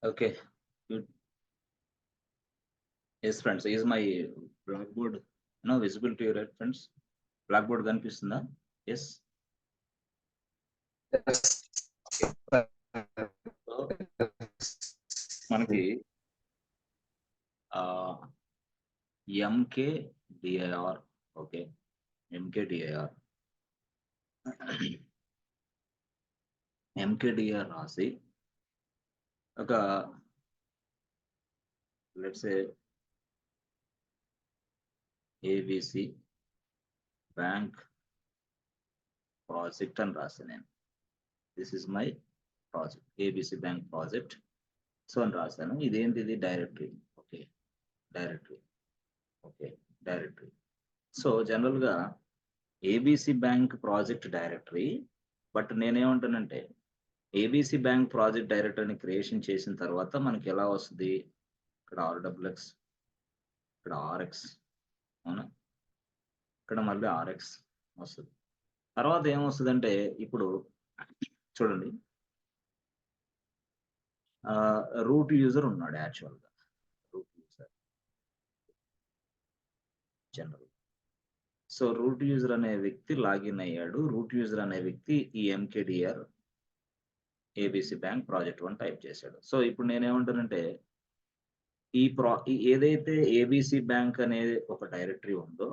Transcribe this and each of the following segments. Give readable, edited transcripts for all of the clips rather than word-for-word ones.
Okay, good. Yes, friends. Is my blackboard visible to you, right, friends? Blackboard కనిపిస్తుందా? Yes. So మనకి MKDIR, okay, MKDIR రాసి ఒక let's say ABC bank project అని రాసి నేను this is my project, ABC bank project. So అని రాశాను. ఇదేంటిది? Directory. Okay, directory. Okay, directory. So జనరల్గా ABC bank project directory. But నేనేమంటానంటే ఏబిసి బ్యాంక్ ప్రాజెక్ట్ డైరెక్టరీని క్రియేషన్ చేసిన తర్వాత మనకి ఎలా వస్తుంది? ఇక్కడ ఆర్డబ్ల్యూఎక్స్, ఇక్కడ ఆర్ఎక్స్, అవునా, ఇక్కడ మళ్ళీ ఆర్ఎక్స్ వస్తుంది. తర్వాత ఏమొస్తుందంటే ఇప్పుడు చూడండి, రూట్ యూజర్ ఉన్నాడు యాక్చువల్గా. Root user general. So root user అనే వ్యక్తి లాగిన్ అయ్యాడు. రూట్ యూజర్ అనే వ్యక్తి ఈ ఎంకేడిఆర్ ఏబిసి బ్యాంక్ ప్రాజెక్ట్ 1 టైప్ చేశాడు. సో ఇప్పుడు నేనేమంటానంటే ఏదైతే ఏబిసి బ్యాంక్ అనేది ఒక డైరెక్టరీ ఉందో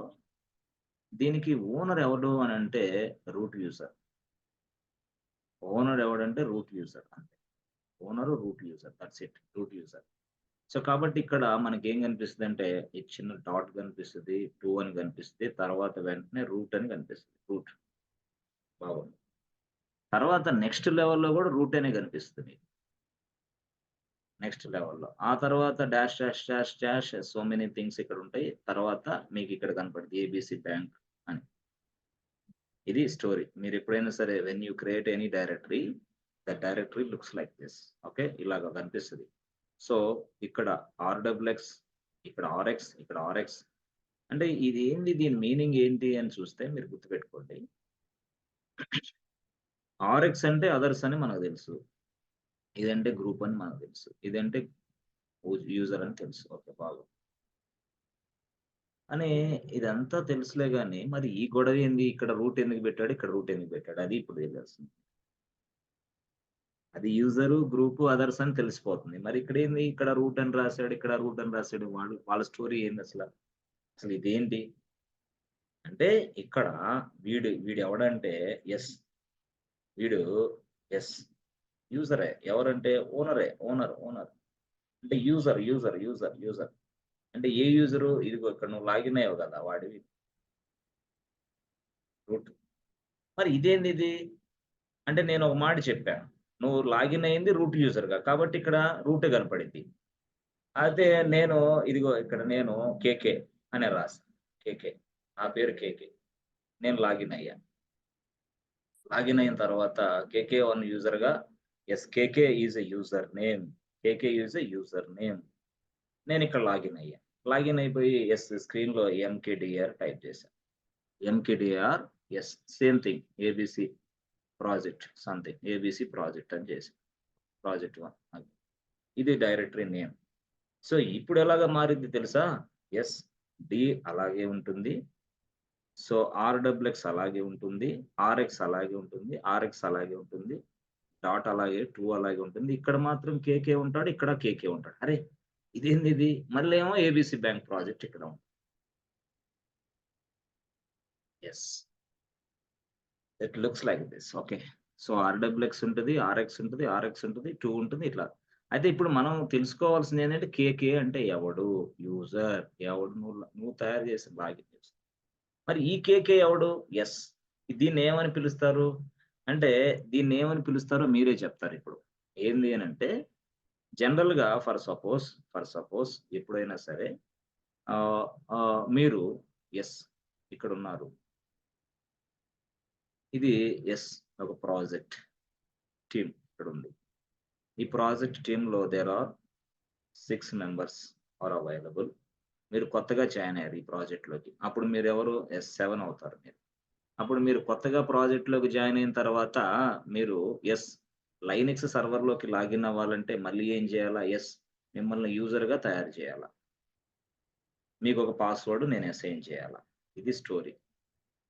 దీనికి ఓనర్ ఎవడు అని అంటే రూట్ యూజర్. ఓనర్ ఎవడంటే రూట్ యూజర్, అంతే. Owner root user, that's it, root user. So కాబట్టి ఇక్కడ మనకి ఏం కనిపిస్తుంది అంటే ఈ చిన్న డాట్ కనిపిస్తుంది, 2 అని కనిపిస్తుంది, తర్వాత వెంటనే రూట్ అని కనిపిస్తుంది. రూట్ బాగుంది. తర్వాత నెక్స్ట్ లెవెల్లో కూడా రూట్ అనే కనిపిస్తుంది. నెక్స్ట్ లెవెల్లో ఆ తర్వాత dash dash dash dash so many things ఇక్కడ ఉంటాయి. తర్వాత మీకు ఇక్కడ కనపడుతుంది ఏబిసి బ్యాంక్ అని. ఇది స్టోరీ. మీరు ఎప్పుడైనా సరే when you create any directory, the directory looks like this. Okay, ఇలాగ కనిపిస్తుంది. సో ఇక్కడ ఆర్డబ్ల్యూఎక్స్, ఇక్కడ ఆర్ఎక్స్, ఇక్కడ ఆర్ఎక్స్ అంటే ఇది ఏంది, దీని మీనింగ్ ఏంటి అని చూస్తే మీరు గుర్తుపెట్టుకోండి. ఆర్ఎక్స్ అంటే అదర్స్ అని మనకు తెలుసు, ఇదంటే గ్రూప్ అని మనకు తెలుసు, ఇదంటే యూజర్ అని తెలుసు. ఓకే, బాగుంది. అని ఇదంతా తెలుసులే గాని మరి ఈ గొడవ ఏంది? ఇక్కడ రూట్ ఎందుకు పెట్టాడు, ఇక్కడ రూట్ ఎందుకు పెట్టాడు, అది ఇప్పుడు తెలియాల్సింది. అది యూజరు, గ్రూపు, అదర్స్ అని తెలిసిపోతుంది. మరి ఇక్కడ ఏంది? ఇక్కడ రూట్ అని రాశాడు, ఇక్కడ రూట్ అని రాశాడు. వాళ్ళ స్టోరీ ఏంది అసలు? అసలు ఇదేంటి అంటే ఇక్కడ వీడు ఎవడంటే ఎస్, వీడు ఎస్ యూజరే. ఎవరంటే ఓనరే. ఓనర్ అంటే యూజర్ యూజర్ యూజర్ యూజర్ అంటే ఏ యూజరు? ఇదిగో ఇక్కడ నువ్వు లాగిన్ అయ్యావు కదా, వాడివి రూట్. మరి ఇదేంది ఇది అంటే నేను ఒక మాట చెప్పాను, నువ్వు లాగిన్ అయింది రూట్ యూజర్గా కాబట్టి ఇక్కడ రూట్ కనపడింది. అదే నేను ఇదిగో ఇక్కడ నేను కేకే అనే రాస్తాను. కేకే, నా పేరు కేకే, నేను లాగిన్ అయ్యాను. లాగిన్ అయిన తర్వాత కేకే1 యూజర్గా yes, KK is a user name, KK is a user name. నేను ఇక్కడ లాగిన్ అయ్యాను. లాగిన్ అయిపోయి ఎస్ స్క్రీన్‌లో ఎంకేడిఆర్ టైప్ చేశాను. MKDIR yes same thing ABC project something, ABC project అని చేశాను. ప్రాజెక్ట్ 1 అది. ఇది డైరెక్టరీ నేమ్. సో ఇప్పుడు ఎలాగా మారింది తెలుసా? ఎస్, డి అలాగే ఉంటుంది. సో ఆర్‌డబ్ల్యూఎక్స్ అలాగే ఉంటుంది. ఆర్ఎక్స్ అలాగే ఉంటుంది. ఆర్ఎక్స్ అలాగే ఉంటుంది. డాట్ అలాగే, 2 అలాగే ఉంటుంది. ఇక్కడ మాత్రం కేకే ఉంటాడు. ఇక్కడ కేకే ఉంటాడు. అరే! ఇదేందిది? మళ్ళేమో ఏబీసీ బ్యాంక్ ప్రాజెక్ట్ ఇక్కడ ఉంది. Yes. It looks like this. Okay. So RWX ఉంటది, ఆర్ఎక్స్ ఉంటది, ఆర్ఎక్స్ ఉంటది, 2 ఉంటుంది ఇట్లా. అయితే ఇప్పుడు మనం తెలుసుకోవాల్సింది ఏంటంటే కేకే అంటే ఎవడు? యూజర్. ఎవడు? నువ్వు తయారు చేసిన లాగిన్ చేసి. మరి ఈ కేకే ఎవడు? యెస్. దీన్నేమని పిలుస్తారు? అంటే దీన్నేమని పిలుస్తారో మీరే చెప్తారు ఇప్పుడు. ఏంది అనంటే జనరల్‌గా ఫర్ సపోజ్ ఎప్పుడైనా సరే మీరు యెస్ ఇక్కడున్నారు. ఇది యెస్ ఒక ప్రాజెక్ట్ టీమ్ ఇక్కడుంది. ఈ ప్రాజెక్ట్ టీమ్‌లో there are 6 members are available. మీరు కొత్తగా జాయిన్ అయ్యారు ఈ ప్రాజెక్ట్‌లోకి. అప్పుడు మీరెవరు? యెస్ 7 అవుతారు మీరు. అప్పుడు మీరు కొత్తగా ప్రాజెక్ట్‌లోకి జాయిన్ అయిన తర్వాత మీరు యెస్ లైనెక్స్ సర్వర్‌లోకి లాగిన్ అవ్వాలంటే మళ్ళీ ఏం చేయాలా? మిమ్మల్ని యూజర్‌గా తయారు చేయాలా. మీకొక పాస్వర్డ్ నేను అసైన్ చేయాలా. ఇది స్టోరీ.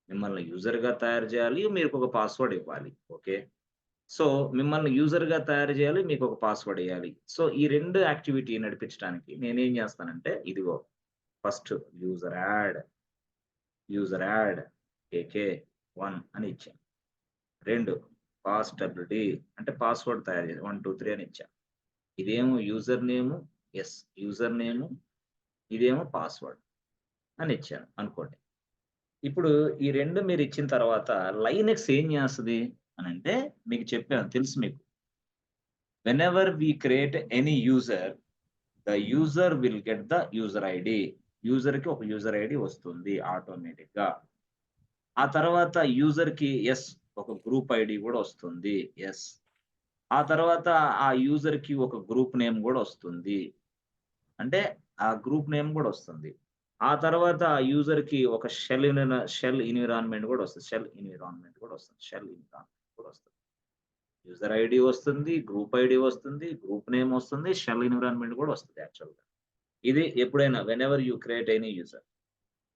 మిమ్మల్ని యూజర్‌గా తయారు చేయాలి. మీకొక పాస్వర్డ్ ఇవ్వాలి. ఓకే. సో, మిమ్మల్ని యూజర్‌గా తయారు చేయాలి. మీకొక పాస్వర్డ్ ఎయ్యాలి. సో, ఈ 2 యాక్టివిటీ నడిపించడానికి నేనేం చేస్తానంటే, ఇదిగో first user add, user add K K one అని ఇచ్చా. 2 పాస్‌డబ్ల్యూడీ అంటే పాస్వర్డ్ తయారు చేసి 1, 2, 3 అని ఇచ్చా. ఇదేమో యూజర్ నేము, యూజర్ నేము, ఇదేమో పాస్వర్డ్ అని ఇచ్చాను అనుకోండి. ఇప్పుడు ఈ 2 మీరిచ్చిన తర్వాత లైనక్స్ ఏం చేస్తది అనంటే, మీకు చెప్పాను తెలుసు మీకు. Whenever we create any user, the user will get the user ID. యూజర్‌కి ఒక యూజర్ ఐడీ వస్తుంది ఆటోమేటిక్‌గా. ఆ తర్వాత యూజర్‌కి ఒక గ్రూప్ ఐడీ గూడా వస్తుంది. యెస్. ఆ తర్వాత ఆ యూజర్‌కి ఒక గ్రూప్ నేమ్ గూడా వస్తుంది. అంటే ఆ గ్రూప్ నేమ్ గూడా వస్తుంది. ఆ తర్వాత ఆ యూజర్‌కి ఒక షెల్ ఎన్విరాన్మెంట్ గూడా వస్తది. షెల్ ఎన్విరాన్మెంట్ గూడా వస్తుంది. షెల్ ఎన్విరాన్మెంట్ కూడా వస్తుంది. యూజర్ ఐడీ వస్తుంది, గ్రూప్ ఐడీ వస్తుంది, గ్రూప్ నేమ్ వస్తుంది, షెల్ ఎన్విరాన్మెంట్ గూడా వస్తది యాక్చువల్‌గా. ఇది ఎప్పుడైనా whenever you create any user.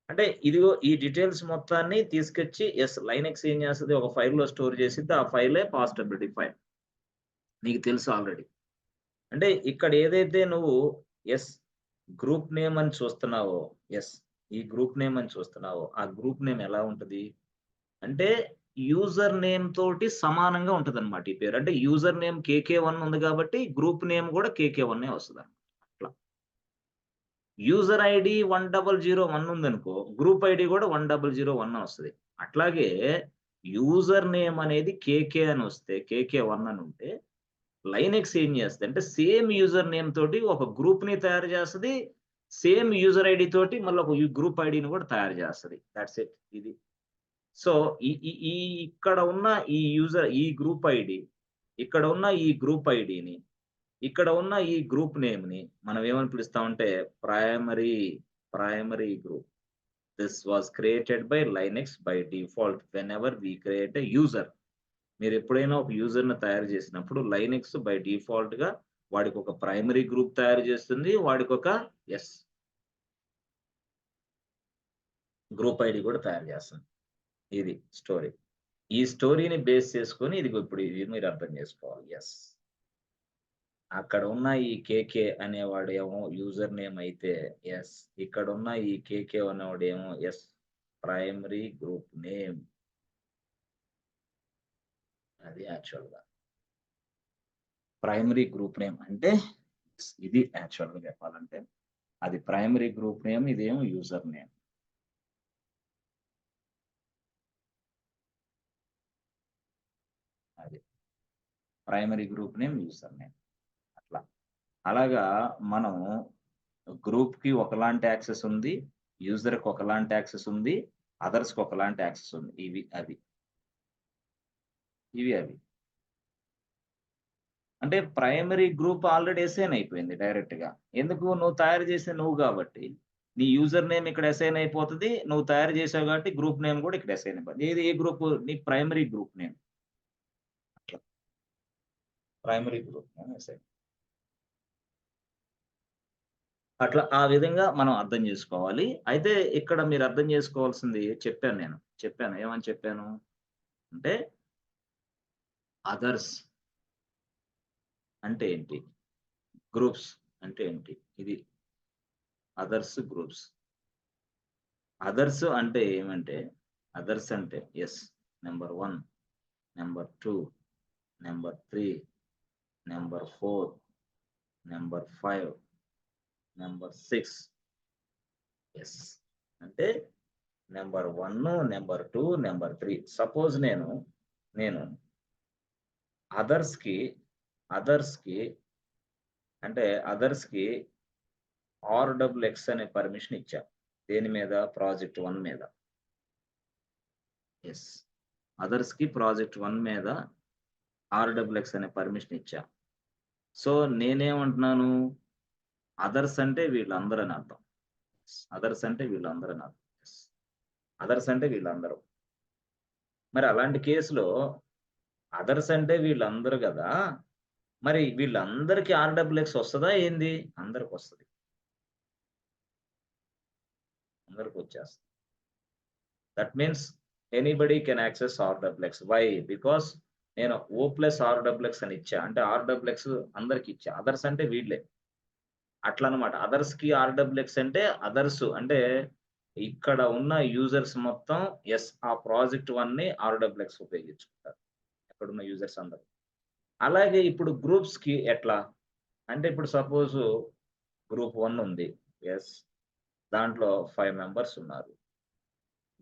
అంటే ఇదిగో ఈ డీటెయిల్స్ మొత్తాన్ని తీసుకొచ్చి లైనక్స్ ఏం చేస్తది ఒక ఫైల్‌లో స్టోర్ చేసిద్ది. ఆ ఫైలే పాస్‌డబ్ల్యూడీ ఫైల్. నీకు తెలుసు ఆల్రెడీ. అంటే ఇక్కడ ఏదైతే నువ్వు యెస్ గ్రూప్ నేమ్ అని చూస్తున్నావో, యెస్ ఈ గ్రూప్ నేమ్ అని చూస్తున్నావో, ఆ గ్రూప్ నేమ్ ఎలా ఉంటది? అంటే యూజర్ నేమ్ తోటి సమానంగా ఉంటదన్నమాట ఈ పేరు. అంటే యూజర్ నేమ్ కేకే1 ఉంది కాబట్టి గ్రూప్ నేమ్ కూడా కేకే1 వస్తదన్నమాట. అట్లా. యూజర్ ఐడీ 1001 ఉందనుకో, గ్రూప్ ఐడీ కూడా 1001 వస్తది. అట్లాగే యూజర్ నేమ్ అనేది కేకే అని వస్తే, కేకే1 అని ఉంటే, లైనక్స్ ఏం చేస్తదంటే సేమ్ యూజర్ నేమ్ తోటి ఒక గ్రూప్‌ని తయారు చేస్తది. సేమ్ యూజర్ ఐడీ తోటి మళ్ళీ ఒక గ్రూప్ ఐడీని కూడా తయారు చేస్తది. Thoughts it. ఇది. సో, ఈ ఈ ఈ ఇక్కడ ఉన్న ఈ గ్రూప్ ఐడీ, ఇక్కడ ఉన్న ఈ గ్రూప్ ఐడీని, ఇక్కడ ఉన్న ఈ గ్రూప్ నేమ్‌ని మనం ఏమని పిలుస్తామంటే primary, primary group. This was created by Linux by default whenever we create a user. మీరెప్పుడైనా ఒక యూజర్‌ని తయారు చేసినప్పుడు లైనక్స్ బై డిఫాల్ట్‌గా వాడికొక ప్రైమరీ గ్రూప్ తయారు చేస్తుంది. వాడికొక యెస్ గ్రూప్ ఐడీ కూడా తయారు చేస్తుంది. ఇది స్టోరీ. ఈ స్టోరీని బేస్ చేసుకొని ఇదిగో ఇప్పుడు ఇది మీరు అర్థం చేసుకోవాలి. అక్కడ ఉన్న ఈ కేకే అనేవాడేమో యూజర్ నేమ్ అయితే ఇక్కడున్న ఈ కేకే అనేవాడేమో ప్రైమరీ గ్రూప్ నేమ్. అది యాక్చువల్‌గా. ప్రైమరీ గ్రూప్ నేమ్ అంటే ఇది యాక్చువల్‌గా చెప్పాలంటే. అది ప్రైమరీ గ్రూప్ నేమ్. ఇదేమో యూజర్ నేమ్. అది. Primary group name, user name. అట్లా. అలాగా మనం గ్రూప్‌కి ఒకలాంటి యాక్సెస్ ఉంది. యూజర్‌కి ఒకలాంటి యాక్సెస్ ఉంది. అదర్స్‌కి ఒకలాంటి యాక్సెస్ ఉంది. ఇవి అవి. ఇవి అవి. అంటే ప్రైమరీ గ్రూప్ ఆల్రెడీ అసైన్ అయిపోయింది డైరెక్ట్‌గా. ఎందుకు? నువ్వు తయారు చేసింది నువ్వు గాబట్టి. నీ యూజర్ నేమ్ ఇక్కడ అసైన్ అయిపోతది. నువ్వు తయారు చేసావు కాబట్టి గ్రూప్ నేమ్ గూడా ఇక్కడ అసైన్ అయిపోద్ది. ఏది ఏ గ్రూపు? నీ ప్రైమరీ గ్రూప్ నేమ్. అట్లా. Primary group name assign. అట్లా ఆ విధంగా మనం అర్థం జేసుకోవాలి. అయితే ఇక్కడ మీరు అర్థం జేసుకోవాల్సింది చెప్పాను నేను. చెప్పాను. ఏమని చెప్పాను? అంటే అదర్స్ అంటే ఏంటి? గ్రూప్స్ అంటే ఏంటి? ఇది అదర్స్, గ్రూప్స్. అదర్స్ అంటే ఏమంటే, అదర్స్ అంటే number 1, number 2, number 3, number 4, number 5, number 6. Yes. అంటే నంబర్ 1, నంబర్ 2, నంబర్ 3. సపోజ్ నేను అదర్స్‌కి, అదర్స్‌కి అంటే అదర్స్‌కి ఆర్‌డబ్ల్యూఎక్స్ అనే పర్మిషన్ ఇచ్చా. దేని మీద? ప్రాజెక్ట్ 1 మీద. యెస్. అదర్స్‌కి ప్రాజెక్ట్ 1 మీద ఆర్‌డబ్ల్యూఎక్స్ అనే పర్మిషన్ ఇచ్చా. సో, నేనేమంటున్నాను? అదర్స్ అంటే వీళ్ళందరని అర్థం. అదర్స్ అంటే వీళ్ళందరని అర్థం. యెస్. అదర్స్ అంటే వీళ్ళందరూ. మరి అలాంటి కేస్‌లో అదర్స్ అంటే వీళ్ళందరూ కదా! మరి వీళ్ళందరికీ ఆర్‌డబ్ల్యూఎక్స్ వస్తదా ఏంది? అందరికొస్తది. అందరికొచ్చేస్తది. That means anybody can access RWX. Why? Because నేను ఓ ప్లస్ ఆర్‌డబ్ల్యూఎక్స్ అని ఇచ్చా. అంటే ఆర్‌డబ్ల్యూఎక్స్ అందరికి ఇచ్చా. అదర్స్ అంటే వీళ్ళే. అట్లనమాట. అదర్స్‌కి ఆర్‌డబ్ల్యూఎక్స్ అంటే అదర్స్ అంటే ఇక్కడ ఉన్న యూజర్స్ మొత్తం ఆ ప్రాజెక్ట్ 1ని ఆర్‌డబ్ల్యూఎక్స్ ఉపయోగించుకుంటారు. అక్కడున్న యూజర్స్ అందరూ. అలాగే ఇప్పుడు గ్రూప్స్‌కి ఎట్లా? అంటే ఇప్పుడు సపోజు గ్రూప్ 1 ఉంది. యెస్. దాంట్లో 5 మెంబర్స్ ఉన్నారు.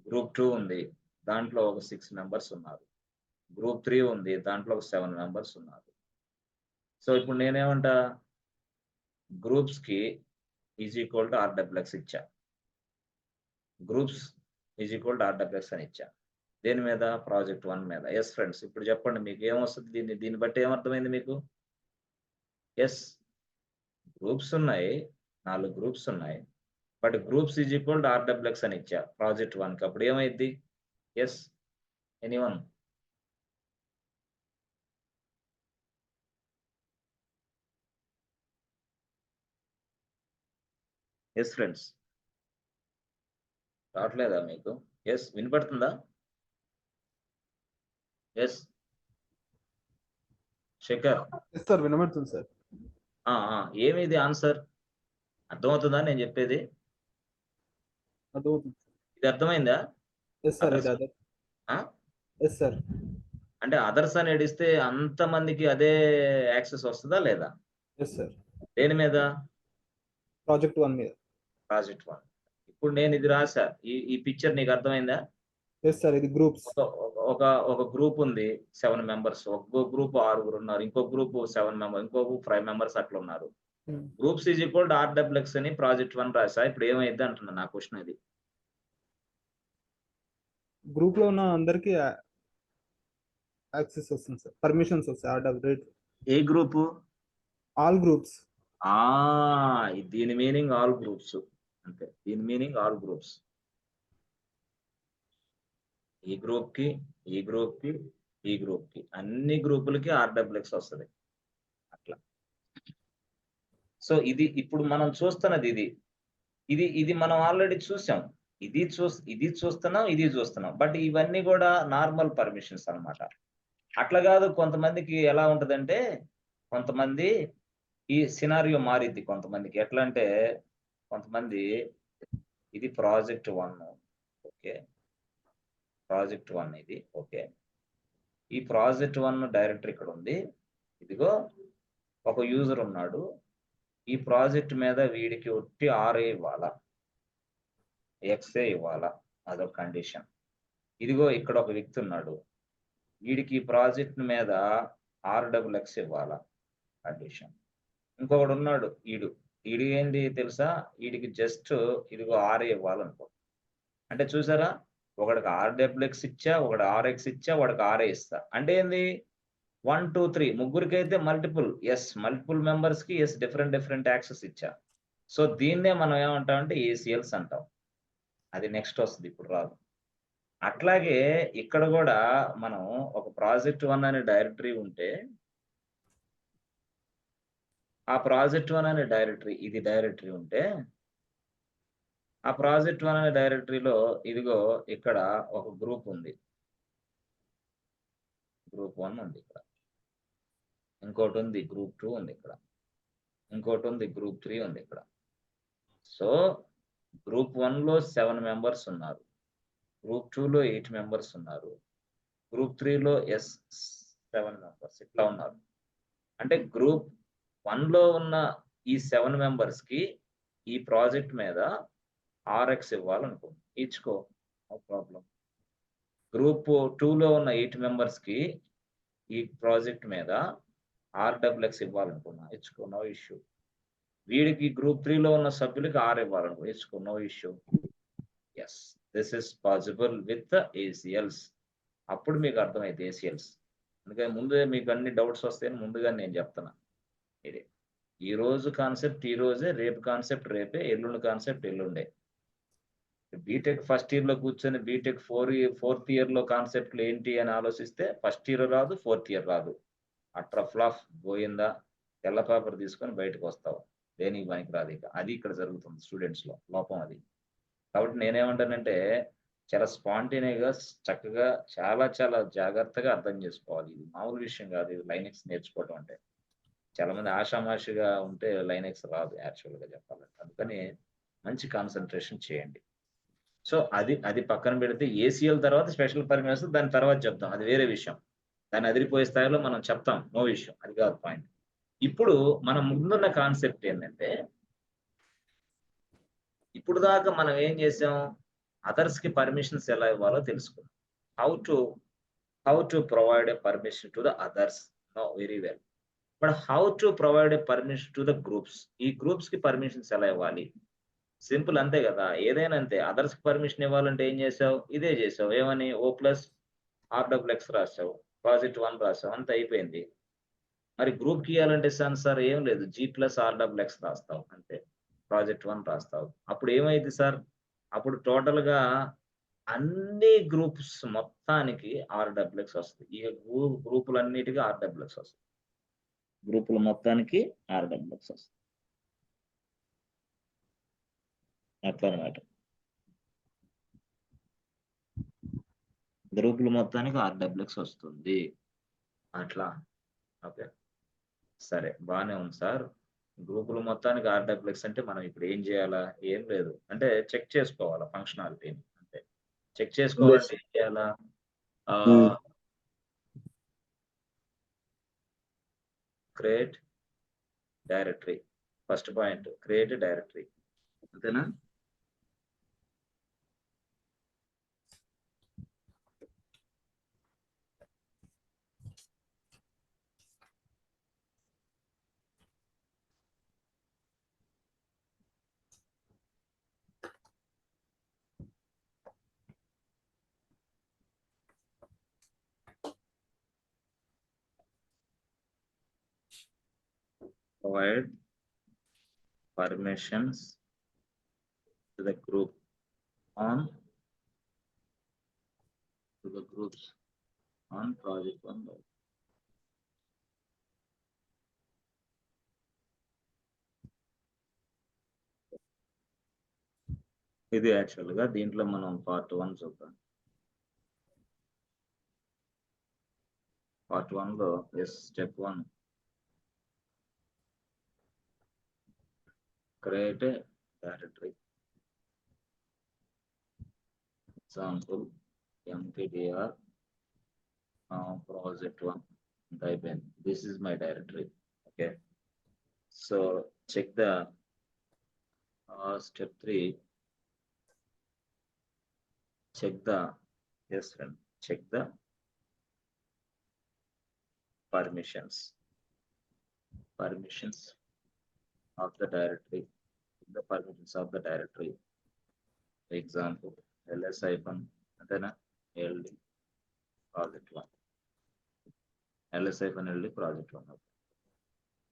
గ్రూప్ 2 ఉంది. దాంట్లో ఒక 6 మెంబర్స్ ఉన్నారు. గ్రూప్ 3 ఉంది. దాంట్లో ఒక 7 మెంబర్స్ ఉన్నారు. సో, ఇప్పుడు నేనేమంటా గ్రూప్స్‌కి ఆర్‌డబ్ల్యూఎక్స్ ఇచ్చా. గ్రూప్స్ ఆర్‌డబ్ల్యూఎక్స్ అని ఇచ్చా. దేని మీద? ప్రాజెక్ట్ 1 మీద. Yes friends. ఇప్పుడు చెప్పండి మీకేమొస్తది దీన్ని బట్టి ఏమర్థమైంది మీకు? యెస్. గ్రూప్స్ ఉన్నాయి. 4 గ్రూప్స్ ఉన్నాయి. బట్ గ్రూప్స్ ఆర్‌డబ్ల్యూఎక్స్ అని ఇచ్చా. ప్రాజెక్ట్ 1కి అప్పుడు ఏమైద్ది? యెస్. ఎనీవన్? Yes friends. రావట్లేదా మీకు? యెస్. వినపడుతుందా? యెస్. శేఖర్. ఎస్ సార్, వినబడుతుంది సార్. ఆ! ఆ! ఏమిది ఆన్సర్? అర్థమవుతుందా నేను జెప్పేది? అర్థమవుతుంది. ఇది అర్థమైందా? ఎస్ సార్, ఇది అదర్స్ అదే. ఆ? Yes sir. అంటే అదర్స్ అని ఎడిస్తే అంతమందికి అదే యాక్సెస్ వస్తదా లేదా? Yes sir. దేని మీద? ప్రాజెక్ట్ 1 మీద. ప్రాజెక్ట్ 1. ఇప్పుడు నేనిది రాసా. ఈ పిక్చర్ నీకు అర్థమైందా? ఎస్ సార్, ఇది గ్రూప్స్. ఒక ఒక ఒక గ్రూప్ ఉంది. 7 మెంబర్స్. ఒక గ్రూప్ 6 ఉన్నారు. ఇంకో గ్రూప్ 7 మెంబర్స్. ఇంకో గ్రూప్ 5 మెంబర్స్ అట్లున్నారు. హ్మ్. గ్రూప్స్ ఆర్‌డబ్ల్యూఎక్స్ అని ప్రాజెక్ట్ 1 రాసా. ఇప్పుడు ఏమైద్ది అంటున్నా నా క్వెషన్ అది. గ్రూప్‌లో ఉన్న అందరికి యాక్సెస్ వస్తుంది సార్. పర్మిషన్స్ వస్తాయి. ఏ గ్రూపు? All groups. ఆ! దీని మీనింగ్ ఆల్ గ్రూప్స్. అంతే. దీని మీనింగ్ ఆల్ గ్రూప్స్. ఈ గ్రూప్‌కి, ఈ గ్రూప్‌కి, ఈ గ్రూప్‌కి. అన్ని గ్రూపులకి ఆర్‌డబ్ల్యూఎక్స్ వస్తది. అట్లా. సో, ఇది ఇప్పుడు మనం చూస్తున్నది ఇది. ఇది మనం ఆల్రెడీ చూసాం. ఇది చూస్తున్నాం, ఇది చూస్తున్నాం. బట్ ఇవన్నీ గూడా నార్మల్ పర్మిషన్స్ అన్నమాట. అట్లా గాదు కొంతమందికి ఎలా ఉంటదంటే, కొంతమంది ఈ సినారియో మారిద్ది కొంతమందికి. ఎట్లా అంటే, కొంతమంది ఇది ప్రాజెక్ట్ 1 ఓకే. ప్రాజెక్ట్ 1 ఇది. ఓకే. ఈ ప్రాజెక్ట్ 1 డైరెక్టరీ ఇక్కడుంది. ఇదిగో ఒక యూజర్ ఉన్నాడు. ఈ ప్రాజెక్ట్ మీద వీడికి ఒట్టి ఆరే ఇవ్వాలా. ఎక్సే ఇవ్వాలా. అదొక కండిషన్. ఇదిగో ఇక్కడ ఒక వ్యక్తి ఉన్నాడు. వీడికి ఈ ప్రాజెక్ట్ మీద ఆర్‌డబ్ల్యూఎక్స్ ఇవ్వాలా కండిషన్. ఇంకొకడున్నాడు ఈడు ఏంది తెలుసా? ఈడికి జస్ట్ ఇదిగో ఆరే ఇవ్వాలనుకో. అంటే చూసారా? ఒకడికి ఆర్‌డబ్ల్యూఎక్స్ ఇచ్చా, ఒకడు ఆర్ఎక్స్ ఇచ్చా, వాడికి ఆర్ఏ ఇస్తా. అంటే ఏంది? 1, 2, 3 ముగ్గురికైతే మల్టిపుల్ మెంబర్స్‌కి డిఫరెంట్ యాక్సెస్ ఇచ్చా. సో, దీన్నే మనం ఏమంటామంటే ఏసీఎల్స్ అంటాం. అది నెక్స్ట్ వస్తది ఇప్పుడు రాదు. అట్లాగే ఇక్కడ గూడా మనం ఒక ప్రాజెక్ట్ 1 అనే డైరెక్టరీ ఉంటే, ఆ ప్రాజెక్ట్ 1 అనే డైరెక్టరీ ఉంటే, ఆ ప్రాజెక్ట్ 1 అనే డైరెక్టరీలో ఇదిగో ఇక్కడ ఒక గ్రూప్ ఉంది. గ్రూప్ 1 ఉంది ఇక్కడ. ఇంకోటుంది గ్రూప్ 2 ఉంది ఇక్కడ. ఇంకోటుంది గ్రూప్ 3 ఉంది ఇక్కడ. సో, గ్రూప్ 1లో 7 మెంబర్స్ ఉన్నారు. గ్రూప్ 2లో 8 మెంబర్స్ ఉన్నారు. గ్రూప్ 3లో 7 మెంబర్స్ ఇట్లా ఉన్నారు. అంటే గ్రూప్ 1లో ఉన్న ఈ 7 మెంబర్స్‌కి ఈ ప్రాజెక్ట్ మీద ఆర్ఎక్స్ ఇవ్వాలనుకో. ఇచ్చుకో. No problem. గ్రూప్ 2లో ఉన్న 8 మెంబర్స్‌కి ఈ ప్రాజెక్ట్ మీద ఆర్‌డబ్ల్యూఎక్స్ ఇవ్వాలనుకున్నా. ఇచ్చుకో. No issue. వీడికి గ్రూప్ 3లో ఉన్న సభ్యులకి ఆర్ ఇవ్వాలనుకో. ఇచ్చుకో. No issue. Yes. This is possible with ACLs. అప్పుడు మీకు అర్థమైద్ది ఏసీఎల్స్. అందుకని ముందే మీకు అన్ని డౌట్స్ వస్తాయని ముందుగానే నేను చెప్తున్నా. ఇది. ఈ రోజు కాన్సెప్ట్ ఈ రోజే, రేపు కాన్సెప్ట్ రేపే, ఎల్లుండి కాన్సెప్ట్ ఎల్లుండే. బీటెక్ ఫస్ట్ ఇయర్‌లో కూర్చొని బీటెక్ ఫోర్త్ ఇయర్‌లో కాన్సెప్ట్‌లు ఏంటి అని ఆలోచిస్తే ఫస్ట్ ఇయర్ రాదు, ఫోర్త్ ఇయర్ రాదు. అట్టర్ ఫ్లాప్ పోయిందా, తెల్ల పేపర్ తీసుకొని బయటకొస్తావు. దేనికి పనికిరాదు ఇక. అది ఇక్కడ జరుగుతుంది స్టూడెంట్స్‌లో లోపం అది. కాబట్టి నేనేమంటానంటే చాలా స్పాంటేనియస్‌గా చక్కగా చాలా చాలా జాగ్రత్తగా అర్థం చేసుకోవాలి. ఇది మామూలు విషయం కాదు. ఇది లైనక్స్ నేర్చుకోవడం అంటే. చాలా మంది ఆషామాషిగా ఉంటే లైనక్స్ రాదు యాక్చువల్‌గా చెప్పాలంటే. అందుకని మంచి కాన్సంట్రేషన్ చేయండి. సో, అది పక్కన పెడితే ఏసీఎల్ తర్వాత స్పెషల్ పర్మిషన్స్ దాని తర్వాత చెప్దాం. అది వేరే విషయం. దాన్ని అదిరిపోయే స్థాయిలో మనం చెప్తాం. No issue. అది కాదు పాయింట్. ఇప్పుడు మన ముందున్న కాన్సెప్ట్ ఏంటంటే, ఇప్పుడు దాకా మనం ఏం చేసాం? అదర్స్‌కి పర్మిషన్స్ ఎలా ఇవ్వాలో తెలుసుకున్నాం. How to how to provide a permission to the others. No very well. But how to provide a permission to the groups. ఈ గ్రూప్స్‌కి పర్మిషన్స్ ఎలా ఇవ్వాలి? సింపుల్ అంతే గదా! ఏదైనా అంతే. అదర్స్‌కి పర్మిషన్ ఇవ్వాలంటే ఏం జేసావు? ఇదే జేసావు. ఏమని ఓ+ఆర్‌డబ్ల్యూఎక్స్ రాసావు. ప్రాజెక్ట్ 1 రాసావు. అంతే అయిపోయింది. మరి గ్రూప్‌కి ఇయ్యాలంటే సార్ ఏం లేదు. జీ+ఆర్‌డబ్ల్యూఎక్స్ రాస్తావు అంతే. ప్రాజెక్ట్ 1 రాస్తావు. అప్పుడు ఏమైద్ది సార్? అప్పుడు టోటల్‌గా అన్ని గ్రూప్స్ మొత్తానికి ఆర్‌డబ్ల్యూఎక్స్ వస్తది. ఈ గ్రూపులన్నిటికి ఆర్‌డబ్ల్యూఎక్స్ వస్తది. గ్రూపుల మొత్తానికి ఆర్‌డబ్ల్యూఎక్స్ వస్తది. అట్లనమాట. గ్రూపులు మొత్తానికి ఆర్‌డబ్ల్యూఎక్స్ వస్తుంది. అట్లా. ఓకే. సరే. బానే ఉంది సార్. గ్రూపులు మొత్తానికి ఆర్‌డబ్ల్యూఎక్స్ అంటే మనం ఇప్పుడు ఏం జేయాలా? ఏం లేదు. అంటే చెక్ చేసుకోవాలా ఫంక్షనాలిటీని అంతే. చెక్ చేసుకోవాలంటే ఏం చేయాలా? Ah, create directory. First point create directory. అంతేనా? Provide permissions to the group on groups on project 1. ఇది యాక్చువల్‌గా దీంట్లో మనం పార్ట్ 1 చూద్దాం. పార్ట్ 1లో step 1 create a directory. Example MKDIR project 1 type in. This is my directory. Okay. So check the step 3. Check the friend. Check the permissions. Permissions of the directory. The permissions of the directory. Example ls hyphen then ld project 1. ls hyphen ld project 1.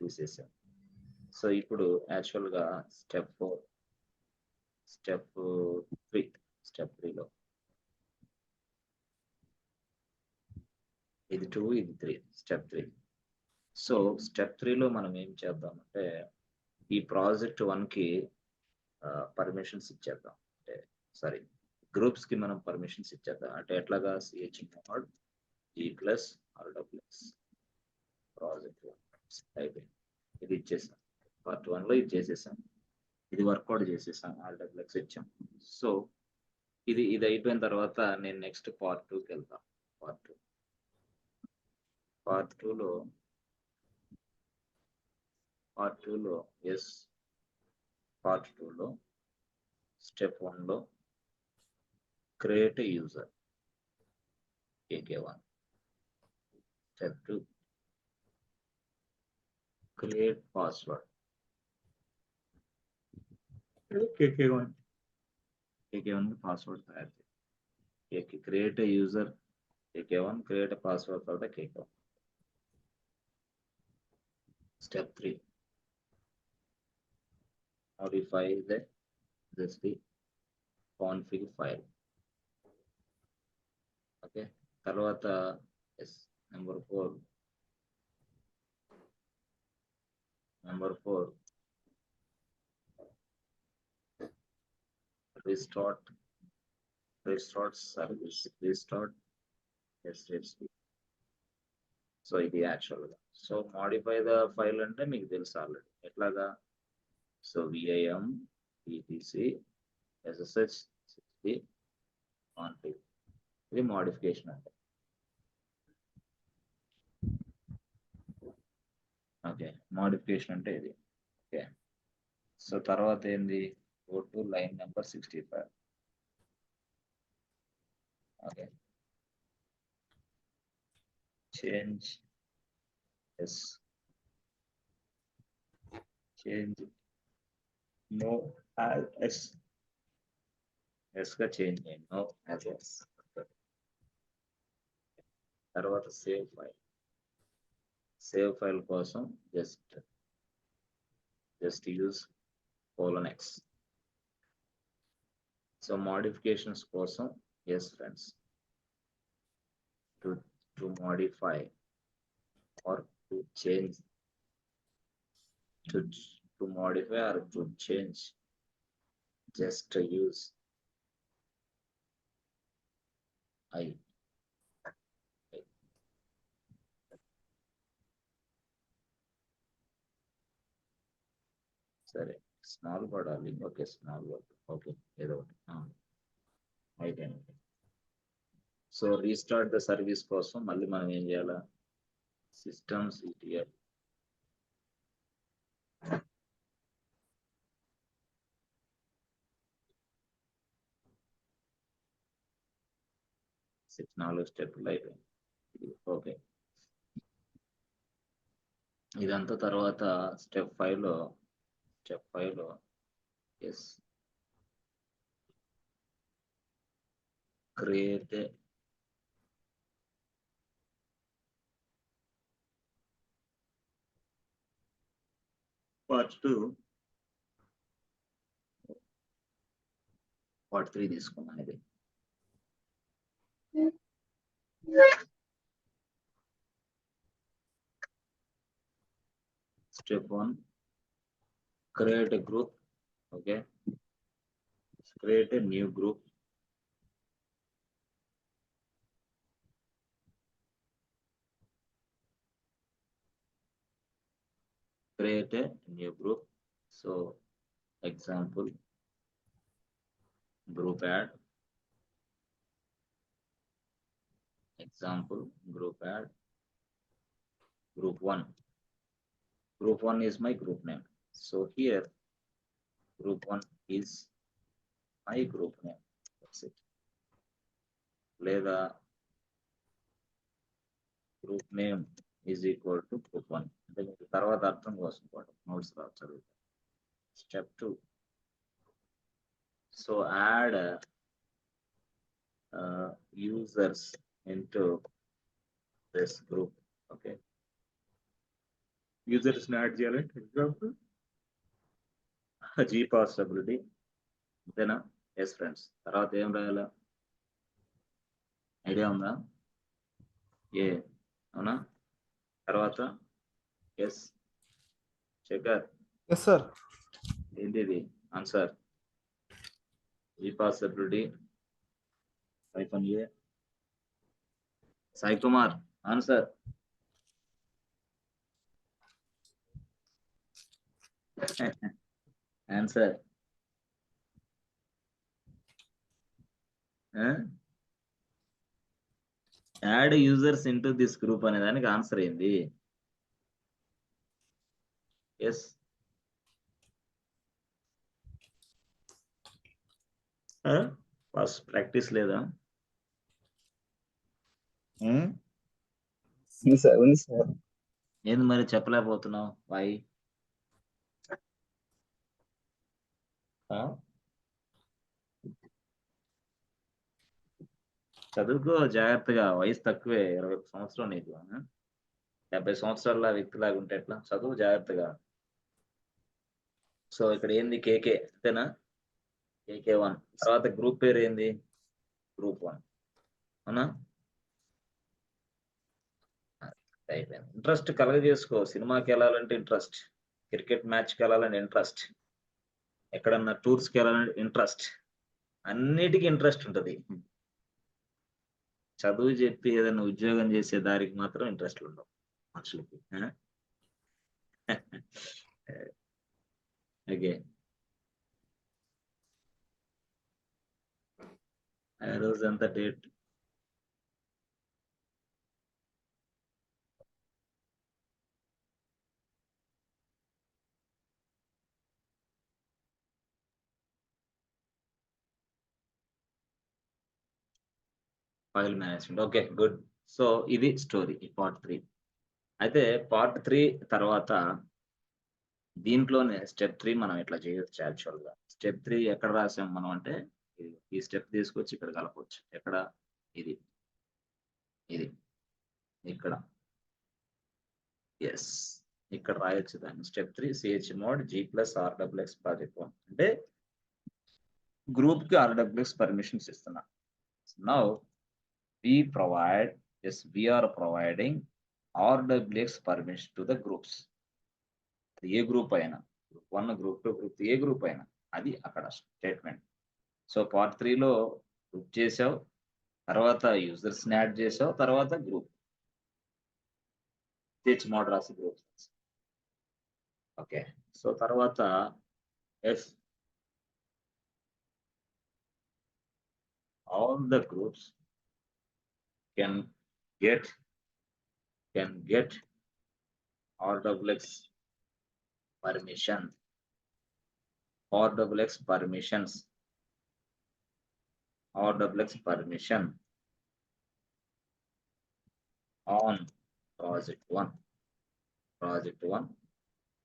తీసేసాం. So ఇప్పుడు యాక్చువల్‌గా step 4 step 3 step 3లో ఇది 2 ఇది 3 step 3. So step 3లో మనం ఏం చేద్దామంటే ఈ project 1కి పర్మిషన్స్ ఇచ్చేద్దాం. అంటే సారీ గ్రూప్స్‌కి మనం పర్మిషన్స్ ఇచ్చేద్దాం. అంటే ఎట్లాగా chmod g+rws ప్రాజెక్ట్ 1 అయిపోయింది. ఇది ఇచ్చేసాం. పార్ట్ 1లో ఇది చేసేసాం. ఇది వర్కౌట్ చేసేసాం. rws ఇచ్చాం. సో ఇది అయిపోయిన తర్వాత నేను నెక్స్ట్ పార్ట్ 2కి వెళ్తా. పార్ట్ 2లో పార్ట్ 2లో స్టెప్ 1లో create a user KK1. Step 2 create password KK1 కి పాస్వర్డ్ తయారు చేయాలి. Create a user KK1 create a password for the KK1. Step 3 modify the config file. Okay, తర్వాత number 4 restart service, restart SSD. So ఇది యాక్చువల్గా. So modify the file అంటే మీకు తెలుసు already ఎట్లాగా. So VIM etc SSH 60 config, ఇది modification అంటే. Okay, modification అంటే ఇది. ఓకే, సో తర్వాత ఏంది, go to line number 65. Okay, change no as yes గా చేంజ్ చేయండి, నో యాజ్ ఎస్. తర్వాత సేవ్ ఫైల్ కోసం just use :X. So modifications కోసం yes friends, to modify or to change, to modify or to change, just use I. సరే, small పడాలి. Okay, small word. Okay, ఏదో ఒకటి అయిపోయింది. So restart the service కోసం మళ్ళీ మనం ఏం చేయాలా, systemctl నాలుగు స్టెప్లు అయిపోయింది. ఓకే, ఇదంతా తర్వాత స్టెప్ 5 లో ఎస్ క్రియేట్ part 2 part 3 తీసుకున్నాను. ఇది step 1, create a group. Okay, create a new group. Create a new group. So example, group add. Example, group add. Group 1. Group 1 is my group name. So here, group 1 is my group name. That's it. లేదా group name is equal to group 1. అంటే మీకు తర్వాత అర్థం కోసం notes రావచ్చు. Step 2. So add users into this group. Okay, users ని add చేయాలంటే example gPassability. అంతేనా? Yes friends. తర్వాత ఏం రాయాలా, ఐడియా ఉందా? అవునా? తర్వాత ఎస్ శేఖర్, ఎస్ సార్. ఏంటి ఇది answer? gPassability -A. Sai Kumar, answer. Answer add users into this group అనే దానికి ఆన్సర్ ఏంది? ఎస్, ఫస్ట్ ప్రాక్టీస్ లేదా? ఏంది మరి చెప్పలేకపోతున్నావు? వాయి చదువుకో జాగ్రత్తగా. వయసు తక్కువే, 21 సంవత్సరం నీకు. 70 సంవత్సరాల వ్యక్తిలాగా ఉంటే ఎట్లా? చదువు జాగ్రత్తగా. సో ఇక్కడ ఏంది కేకే, అంతేనా? KK1 తర్వాత గ్రూప్ పేరు ఏంది? గ్రూప్ 1 అవునా? అయిపోయింది. ఇంట్రెస్ట్ కలగజేసుకో. సినిమాకి వెళ్ళాలంటే ఇంట్రెస్ట్, క్రికెట్ మ్యాచ్కి వెళ్ళాలంటే ఇంట్రెస్ట్, ఎక్కడన్నా టూర్స్కి వెళ్ళాలంటే ఇంట్రెస్ట్, అన్నిటికీ ఇంట్రెస్ట్ ఉంటది. చదువు చెప్పి ఏదైనా ఉద్యోగం చేసే దానికి మాత్రం ఇంట్రెస్ట్లు ఉండవు మనుషులకి. ఓకే, ఆ రోజు ఎంత date? File management. Okay, good. So ఇది స్టోరీ ఈ పార్ట్ 3. అయితే పార్ట్ 3 తర్వాత దీంట్లోనే స్టెప్ 3 మనం ఇట్లా చేయొచ్చు యాక్చువల్‌గా. స్టెప్ 3 ఎక్కడ రాసాం మనం అంటే, ఈ స్టెప్ తీసుకొచ్చి ఇక్కడ కలపొచ్చు. ఎక్కడ? ఇది, ఇది, ఇక్కడ. యెస్. ఇక్కడ రాయొచ్చు దాన్ని. స్టెప్ 3 chmod g+rxx ప్రాజెక్ట్ 1 అంటే గ్రూప్‌కి rxx పర్మిషన్స్ ఇస్తున్నా. Now we provide, yes, we are providing rxx permission to the groups. అది ఏ గ్రూప్ అయినా, group 1, group 2, group A group అయినా అది అక్కడ స్టేట్మెంట్. సో పార్ట్ 3లో గ్రూప్ చేసావు, తర్వాత యూజర్స్‌ని యాడ్ చేసావు, తర్వాత గ్రూప్ chmod రాసి గ్రూప్. ఓకే. సో తర్వాత if all the groups can get rxx permission, rxx permissions, rxx permission on project 1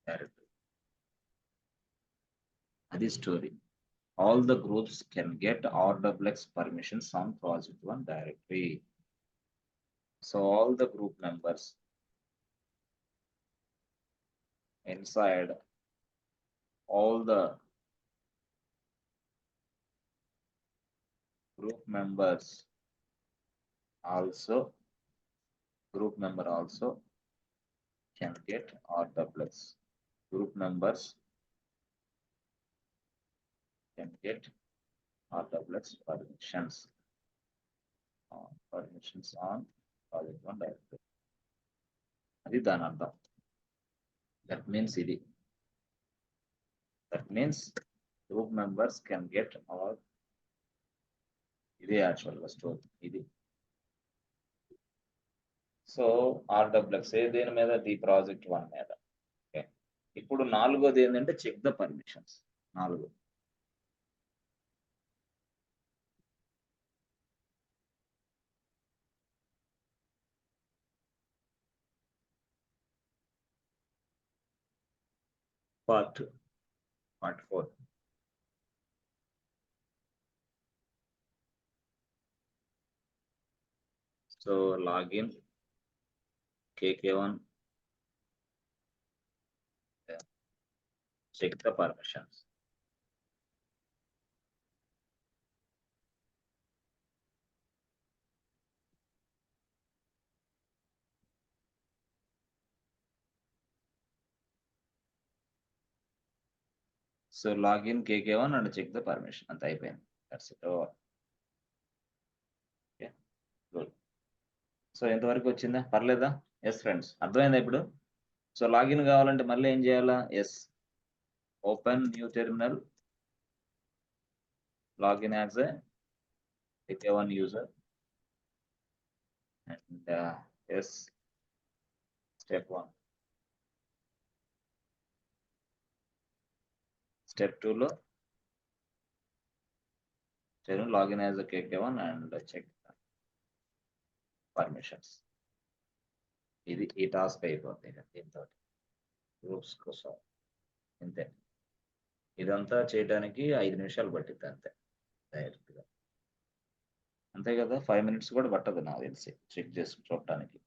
directory. That is story. All the groups can get rxx permissions on project 1 directory. So all the group members inside all the group members also, group member also can get rxx. Group members can get rxx permissions on project 1 directory. అది దాని అర్థం. That means ఇది, that means group members can get or, ఇది యాక్చువల్గా story ఇది. So ఆర్డబ్ల్యూఎక్స్ దేని మీద? The project 1 మీద. ఓకే, ఇప్పుడు 4వది ఏంటంటే check the permissions. 4 part 4. So login KK1, check the permissions. So login KK1 and check the permission. అంత అయిపోయింది. That's it. Okay, good. So ఎంతవరకు వచ్చిందా? పర్లేదా? ఎస్ ఫ్రెండ్స్, అర్థమైందా ఇప్పుడు? సో లాగిన్ కావాలంటే మళ్ళీ ఏం చేయాలా? Yes, open new terminal, login as a KK1 user, and yes, step 1. Step 2 లో login as a KK1 and check permissions. ఇది ఈ టాస్క్ అయిపోతుంది దీంతో గ్రూప్స్ కోసం. అంతే, ఇదంతా చేయడానికి 5 నిమిషాలు పట్టింది అంతే డైరెక్ట్గా. అంతే కదా, 5 minutes కూడా పట్టదు నాకు తెలిసి చెక్ చేసి చూడటానికి.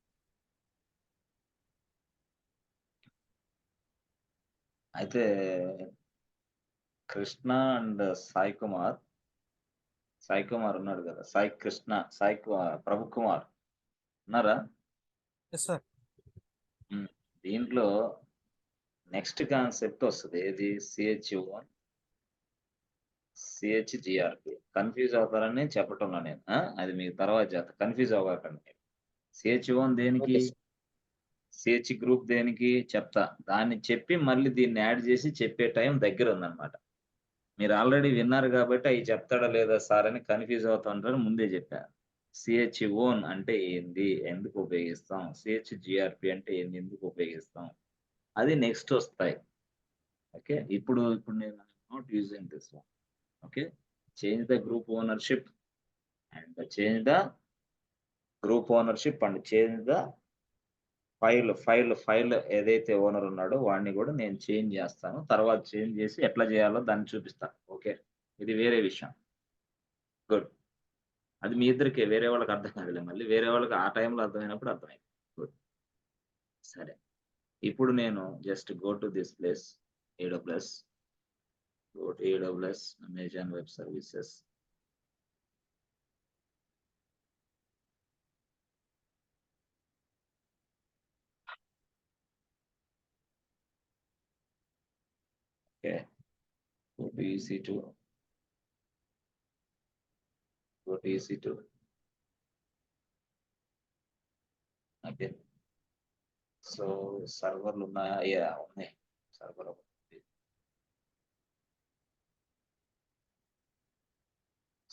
అయితే కృష్ణ అండ్ సాయి కుమార్. సాయి కుమార్ ఉన్నాడు కదా, సాయి కృష్ణ, ప్రభు కుమార్ ఉన్నారా? Yes sir. దీంట్లో నెక్స్ట్ కాన్సెప్ట్ వస్తుంది, ఏది CH1 CHGRP. కన్ఫ్యూజ్ అవుతారని చెప్పటంలో నేను, అది మీకు తర్వాత చేస్తా, కన్ఫ్యూజ్ అవ్వకండి. CH1 దేనికి, CH గ్రూప్ దేనికి చెప్తా, దాన్ని చెప్పి మళ్ళీ దీన్ని యాడ్ చేసి చెప్పే టైం దగ్గర ఉందన్నమాట. మీరు ఆల్రెడీ విన్నారు కాబట్టి అవి చెప్తాడా లేదా సార్ అని కన్ఫ్యూజ్ అవుతుంటారని ముందే చెప్పా. CH1 అంటే ఏంది, ఎందుకు ఉపయోగిస్తాం, CHGRP అంటే ఏంది, ఎందుకు ఉపయోగిస్తాం, అది నెక్స్ట్ వస్తాయి. ఓకే, ఇప్పుడు నేను not using this one. Okay, change the group ownership and change the group ownership and change the file ఏదైతే ఓనర్ ఉన్నాడో వాడిని కూడా నేను చేంజ్ చేస్తాను. తర్వాత చేంజ్ చేసి ఎట్లా చేయాలో దాన్ని చూపిస్తాను. ఓకే, ఇది వేరే విషయం. గుడ్, అది మీ ఇద్దరికి, వేరే వాళ్ళకి అర్థం కాదులే, మళ్ళీ వేరే వాళ్ళకి ఆ టైంలో అర్థమైనప్పుడు అర్థమైంది. గుడ్, సరే. ఇప్పుడు నేను just go to this place, AWS, go to AWS, Amazon Web Services. Okay, go to EC2. Go to EC2. Okay. So సర్వర్లు ఉన్నాయా? ఉన్నాయి, సర్వర్ ఒకటి.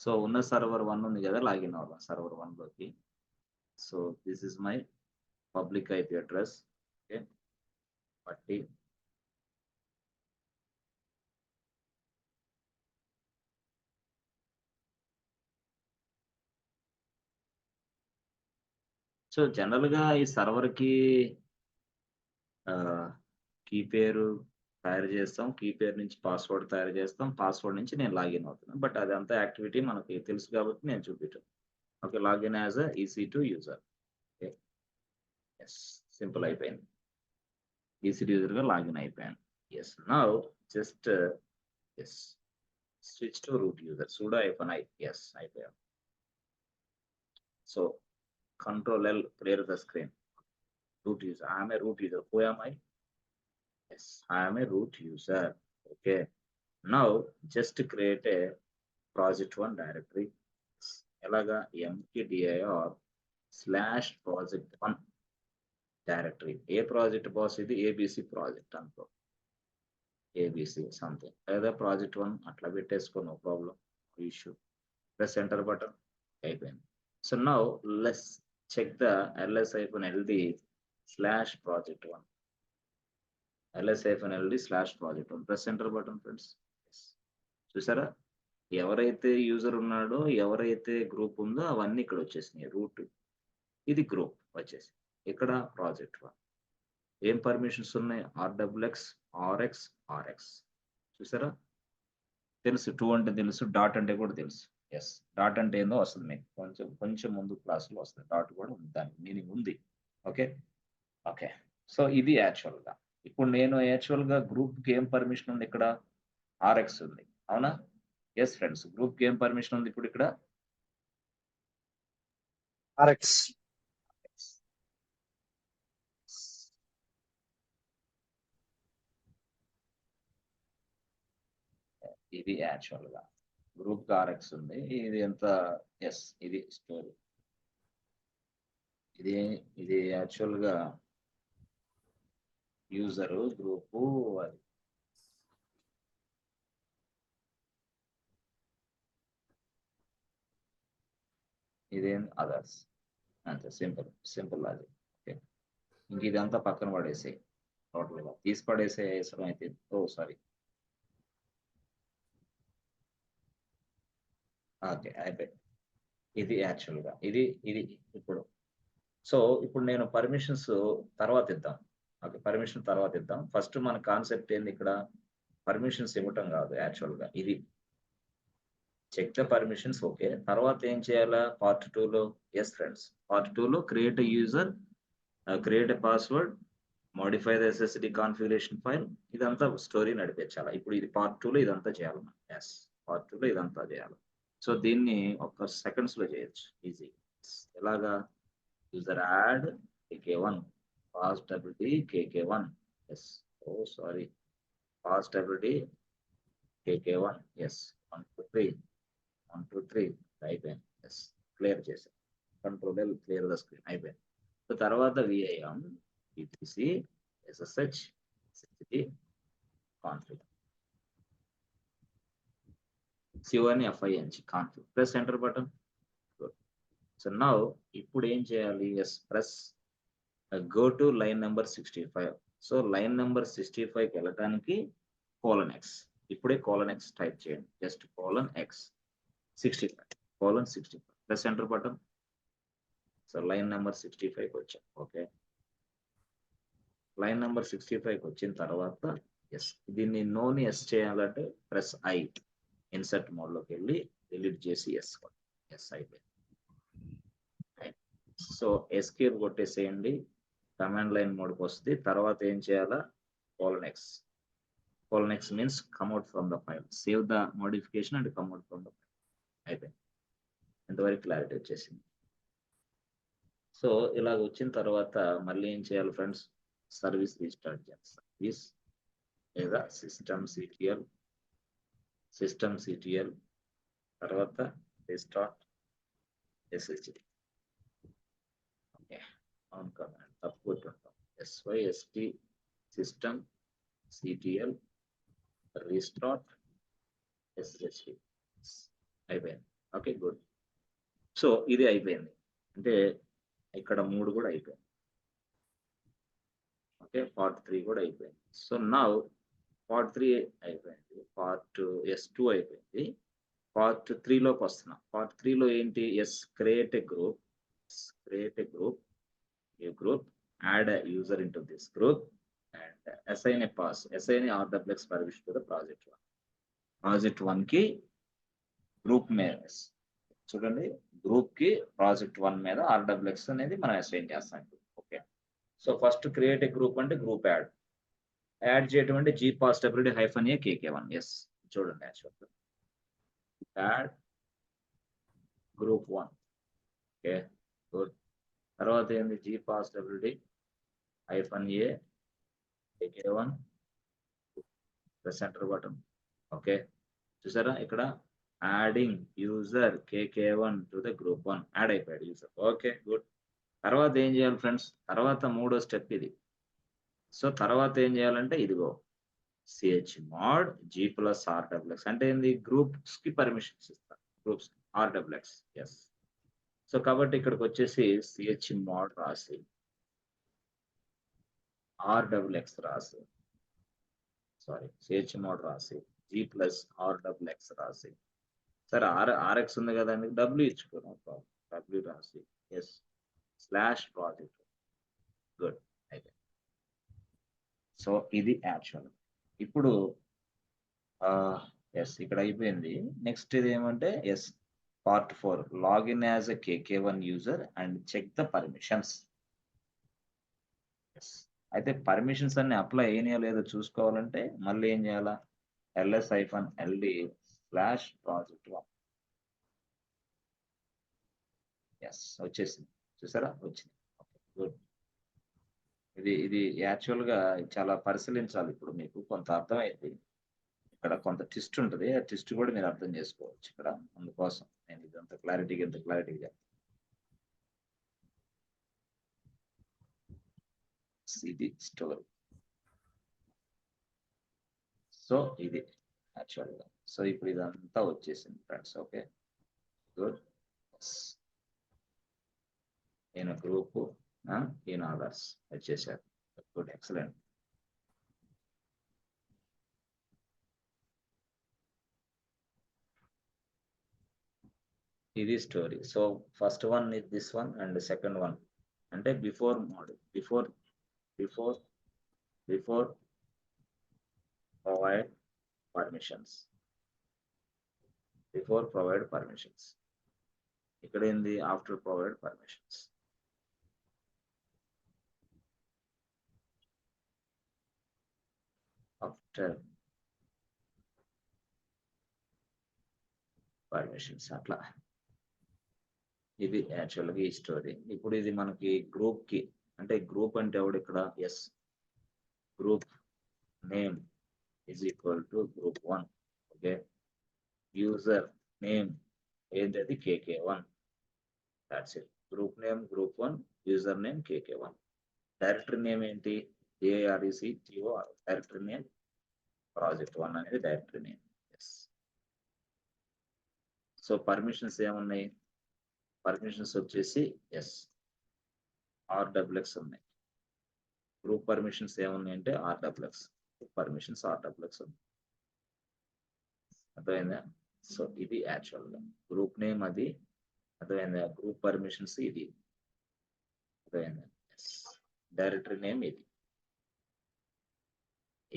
సో ఉన్న సర్వర్ 1 ఉంది కదా, లాగిన్ అవ్వాలి సర్వర్ 1 లోకి. So this is my public IP address. Okay, బట్టి సో జనరల్గా ఈ సర్వర్కి కీ పేరు తయారు చేస్తాం, కీ పేరు నుంచి పాస్వర్డ్ తయారు చేస్తాం, పాస్వర్డ్ నుంచి నేను లాగిన్ అవుతున్నాను. బట్ అదంతా యాక్టివిటీ మనకి తెలుసు కాబట్టి నేను చూపించాను. Okay, login as a EC2 user. Okay, yes, simple అయిపోయింది. EC2 యూజర్గా లాగిన్ అయిపోయాను. Yes, now just yes switch to root user, sudo -i. Yes, అయిపోయాను. So Control-L, clear the screen. Root user, I am a root user. Who am I? Yes, I am a root user. Okay, now just create a project1 directory. Elaga mkdir/project1 directory. A project boss ఇది ABC project అనుకో, ABC something, లేదా project1 అట్లా పెట్టేసుకో, no problem, issue. Press enter button, అయిపోయింది. So now let's check the ls-ld/project1. ls-ld/project1. Press enter button, friends. చూసారా, ఎవరైతే user ఉన్నాడో, ఎవరైతే group ఉందో అవన్నీ ఇక్కడ వచ్చేసినాయి. రూట్, ఇది గ్రూప్ వచ్చేసి, ఇక్కడ project1. ఏం పర్మిషన్స్ ఉన్నాయి, RWX, RX. చూసారా, తెలుసు, 2 అంటే తెలుసు, డాట్ అంటే కూడా తెలుసు. ఎస్, డాట్ అంటే ఏందో వస్తుంది మీకు కొంచెం ముందు క్లాసులో వస్తుంది, డాట్ కూడా ఉంది, దానికి మీనింగ్ ఉంది. Okay, okay. సో ఇది యాక్చువల్గా, ఇప్పుడు నేను యాక్చువల్గా గ్రూప్కి ఏం పర్మిషన్ ఉంది, ఇక్కడ RX ఉంది, అవునా? ఎస్ ఫ్రెండ్స్, గ్రూప్కి ఏం పర్మిషన్ ఉంది ఇప్పుడు ఇక్కడ? RX. ఇది యాక్చువల్గా గ్రూప్ RX ఉంది, ఇది ఎంత? ఎస్, ఇది స్టోరీ. ఇది యాక్చువల్గా యూజరు, గ్రూపు, అది. ఇదేం అదర్స్, అంతే, సింపుల్ లాజిక్. ఓకే, ఇంక ఇదంతా పక్కన పడేసి, టోటల్గా తీసి పడేసే అవసరం అయితే, సారీ. ఓకే, అయిపోయింది. ఇది యాక్చువల్గా ఇది ఇప్పుడు. సో ఇప్పుడు నేను పర్మిషన్స్ తర్వాత ఇద్దాం. ఓకే, పర్మిషన్ తర్వాత ఇద్దాం. ఫస్ట్ మన కాన్సెప్ట్ ఏంది ఇక్కడ, పర్మిషన్స్ ఇవ్వటం కాదు యాక్చువల్గా, ఇది చెక్ ద పర్మిషన్స్. ఓకే, తర్వాత ఏం చేయాలా పార్ట్ 2లో? ఎస్ ఫ్రెండ్స్, పార్ట్ 2లో create a user, create a password modify the SSD configuration file, ఇదంతా స్టోరీ నడిపించాలి. ఇప్పుడు ఇది పార్ట్ 2లో ఇదంతా చేయాలి మనం. ఎస్, పార్ట్ 2లో ఇదంతా చేయాలి. సో దీన్ని ఒక సెకండ్స్ లో చేయొచ్చు ఈజీ. ఎలాగా? User add KK1 pass W D KK1. Yes, oh sorry, pass W D KK1. Yes, 1 2 3 1 2 3 అయిపోయింది. ఎస్, క్లియర్ చేశాను. కంట్రోల్ క్లియర్ ద స్క్రీన్ అయిపోయింది. సో తర్వాత VIM ETC SSH SSD config CONI FING config. Press enter button. Good. So now ఇప్పుడు ఏం చేయాలి? Yes, press go to line number 65. So line number 65కి వెళ్ళటానికి :X. ఇప్పుడే :X type చేయండి. Just :X 65 :65. Press enter button. So line number 65కి వచ్చాం. Okay, line number 65కి వచ్చిన తర్వాత ఎస్, దీన్ని నోని ఎస్ చేయాలంటే ప్రెస్ I. ఇన్సర్ట్ మోడ్లోకి వెళ్ళి డిలీట్ చేసి ఎస్ అయిపోయింది. సో ఎస్కేప్ కొట్టేసేయండి, కమాండ్ లైన్ మోడ్కి వస్తుంది. తర్వాత ఏం చేయాలా? :X. :X means come out from the file. Save the modification and come out from the file. అయిపోయింది. ఇంతవరకు క్లారిటీ వచ్చేసింది. సో ఇలాగ వచ్చిన తర్వాత మళ్ళీ ఏం చేయాలి ఫ్రెండ్స్? సర్వీస్ రీస్టార్ట్ చేయాలి. సర్వీస్ లేదా సిస్టమ్ CTL తర్వాత restart SSD. Okay, on command తప్పు కొట్టుంటాం. SYST system CTL restart SSD అయిపోయింది. Okay, good. సో ఇది అయిపోయింది. అంటే ఇక్కడ 3 కూడా అయిపోయింది. ఓకే, పార్ట్ 3 కూడా అయిపోయింది. సో నౌ పార్ట్ 3 అయిపోయింది. పార్ట్ 2 అయిపోయింది. పార్ట్ 3లోకి వస్తున్నాం. పార్ట్ 3లో ఏంటి? Create a group, add a user into this group and assign RWX permission to the project 1. Project 1 కి గ్రూప్ మీద చూడండి, గ్రూప్ కి ప్రాజెక్ట్ 1 మీద RWX అనేది మనం అసైన్ చేస్తాం. Okay, so first create a group అంటే గ్రూప్ యాడ్ చేయడం అంటే gpasswd-a KK1. ఎస్, చూడండి యాక్చువల్గా యాడ్ గ్రూప్ 1. Okay, good. తర్వాత ఏంది? gpasswd-a KK1. Press enter button. Okay, చూసారా ఇక్కడ adding user KK1 to the group 1. Add అయిపోయాడు యూజర్. Okay, good. తర్వాత ఏం చేయాలి ఫ్రెండ్స్? తర్వాత 3వ స్టెప్ ఇది. సో తర్వాత ఏం చేయాలంటే ఇదిగో chmod g+RWX అంటే ఏంది? గ్రూప్స్ కి పర్మిషన్స్ ఇస్తాం. Groups RWX. ఎస్, సో కాబట్టి ఇక్కడికి వచ్చేసి chmod రాసి RWX రాసి chmod రాసి g+RWX రాసి, సరే RX ఉంది కదా అని W ఇచ్చుకున్నాం. W రాసి ఎస్ /project. గుడ్, అయితే సో ఇది యాక్చువల్. ఇప్పుడు ఎస్ ఇక్కడ అయిపోయింది. నెక్స్ట్ ఇది ఏమంటే part 4 login as a KK1 user and check the permissions. అయితే పర్మిషన్స్ అన్ని అప్లై అయినాయో లేదో చూసుకోవాలంటే మళ్ళీ ఏం చేయాలా? ls-ld/project1. ఎస్, వచ్చేసింది. చూసారా? వచ్చింది. Okay, good. ఇది యాక్చువల్ గా చాలా పరిశీలించాలి. ఇప్పుడు మీకు కొంత అర్థమైంది. ఇక్కడ కొంత ట్విస్ట్ ఉంటుంది. ఆ ట్విస్ట్ కూడా మీరు అర్థం చేసుకోవచ్చు ఇక్కడ. అందుకోసం నేను ఇదంతా క్లారిటీగా చెప్తాను. ఇది స్టోరీ. సో ఇది యాక్చువల్ గా. సో ఇప్పుడు ఇదంతా వచ్చేసింది ఫ్రెండ్స్. Okay, good. ఈయన గ్రూప్, ఈయన అదర్స్ వచ్చేసారు. Good, excellent. ఇది story. So first one is this one and second one అంటే before model, before provide permissions. ఇక్కడ ఏంది? After provide permissions. After permissions అట్లా. ఇది యాక్చువల్గా ఈ స్టోరీ. ఇప్పుడు ఇది మనకి గ్రూప్ కి, అంటే గ్రూప్ అంటే ఎవడు ఇక్కడ? Yes, group name is equal to group 1. Okay, user name ఏంటది? KK1. That's it. Group name group 1, user name KK1. Directory name ఏంటి? ARECTOR. డైరెక్టరీ నేమ్ ప్రాజెక్ట్ 1 అనేది directory name. Yes. So permissions ఏమున్నాయి? Permissions వచ్చేసి yes RWX ఉన్నాయి. Group permissions ఏమున్నాయి అంటే RWX. Permissions RWX ఉంది. అర్థమైందా? సో ఇది యాక్చువల్గా గ్రూప్ నేమ్ అది. అర్థమైందా? గ్రూప్ పర్మిషన్స్ ఇది. అర్థమైందా? డైరెక్టరీ నేమ్ ఇది.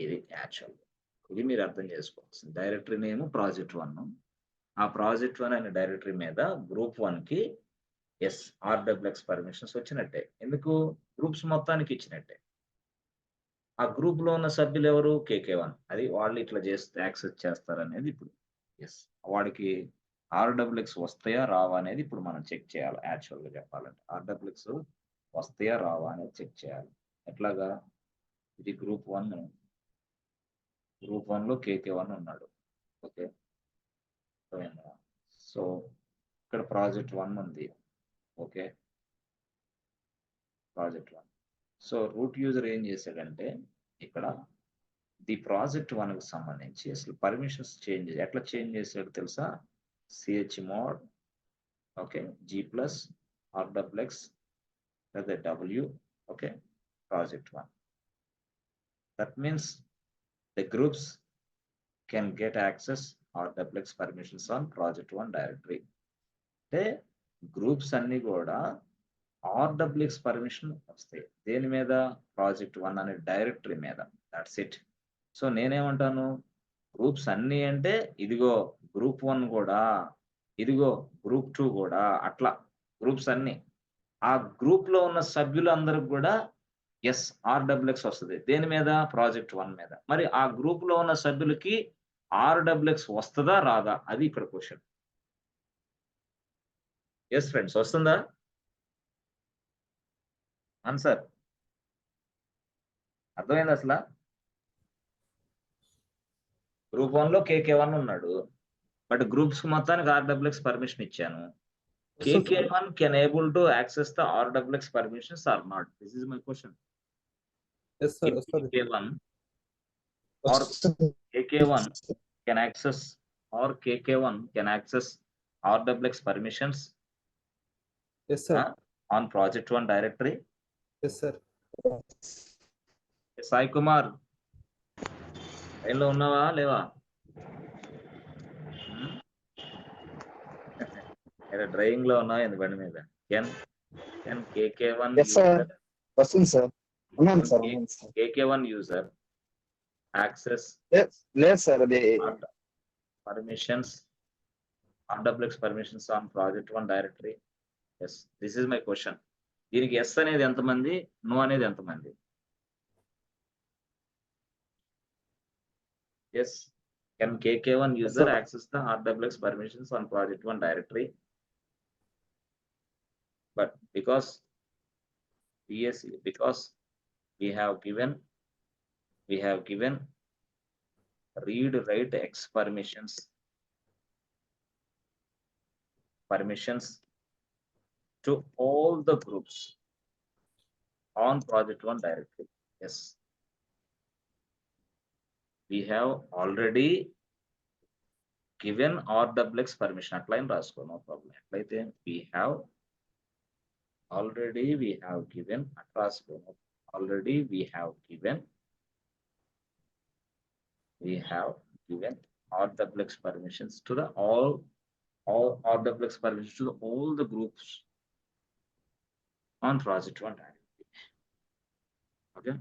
ఇది యాక్చువల్. ఇది మీరు అర్థం చేసుకోవాల్సింది. Directory name project 1. ఆ ప్రాజెక్ట్ 1 అనే డైరెక్టరీ మీద గ్రూప్ 1 కి ఎస్ RWX పర్మిషన్స్ వచ్చినట్టే. ఎందుకు? గ్రూప్స్ మొత్తానికి ఇచ్చినట్టే. ఆ గ్రూప్ లో ఉన్న సభ్యులు ఎవరు? KK1. అది వాళ్ళు ఇట్లా చేస్తే యాక్సెస్ చేస్తారనేది ఇప్పుడు. ఎస్, వాడికి RWX వస్తాయా రావా అనేది ఇప్పుడు మనం చెక్ చేయాలి. యాక్చువల్గా చెప్పాలంటే RWX వస్తాయా రావా అనేది చెక్ చేయాలి. ఎట్లాగా? ఇది గ్రూప్ 1. గ్రూప్ 1 లో KK1 ఉన్నాడు. ఓకే, సో ఇక్కడ ప్రాజెక్ట్ 1 ఉంది. Okay, project 1. So root user ఏం చేశాడంటే ఇక్కడ ది ప్రాజెక్ట్ 1 కి సంబంధించి అసలు పర్మిషన్స్ చేంజ్ ఎట్లా చేంజ్ చేశాడు తెలుసా? chmod ఓకే G+ RWX లేదా W okay project 1. That means the groups can get access RWX permissions on project 1 directory. అంటే గ్రూప్స్ అన్ని కూడా RWX పర్మిషన్ వస్తాయి. దేని మీద? ప్రాజెక్ట్ 1 అనే డైరెక్టరీ మీద. That's it. సో నేనేమంటాను? గ్రూప్స్ అన్ని అంటే ఇదిగో గ్రూప్ 1 కూడా, ఇదిగో గ్రూప్ 2 కూడా, అట్లా గ్రూప్స్ అన్ని. ఆ గ్రూప్ లో ఉన్న సభ్యులందరికి కూడా ఎస్ RWX వస్తుంది. దేని మీద? ప్రాజెక్ట్ 1 మీద. మరి ఆ గ్రూప్ లో ఉన్న సభ్యులకి RWX వస్తుందా రాదా? అది ఇక్కడ క్వశ్చన్. ఎస్ ఫ్రెండ్స్, వస్తుందా? ఆన్సర్ అర్థమైంది అసలు? గ్రూప్ 1 లో KK1 ఉన్నాడు, బట్ గ్రూప్స్ మొత్తానికి RWX పర్మిషన్ ఇచ్చాను. KK1 can able to access the RWX permissions or not? This is my question. Yes, sir. Yes, sir. KK1 or KK1 can access RWX permissions Yes, sir. on project 1 directory. Yes, sir. Sai Kumar లైన్లో ఉన్నావా లేవా? Driving లో ఉన్నావా? ఎందు బండి మీద? Can KK1 Yes, sir. వస్తుంది sir. ఉన్నాను సార్. KK1 యూజర్ యాక్సెస్ లేదు సార్, అది permissions RWX permissions on project 1 directory. Yes, this is my question. దీనికి ఎస్ అనేది ఎంతమంది, నో అనేది ఎంతమంది? Yes, can KK1 user access the RWX permissions on project 1 directory? But because we have given read write X permissions to all the groups on project 1 directory. Yes, we have already given RWX permission. Atline rasko, no problem. Atlaithe we have already given rasko. Already we have given RWX permissions to the all RWX permissions to all the groups on project 1 directory. Okay.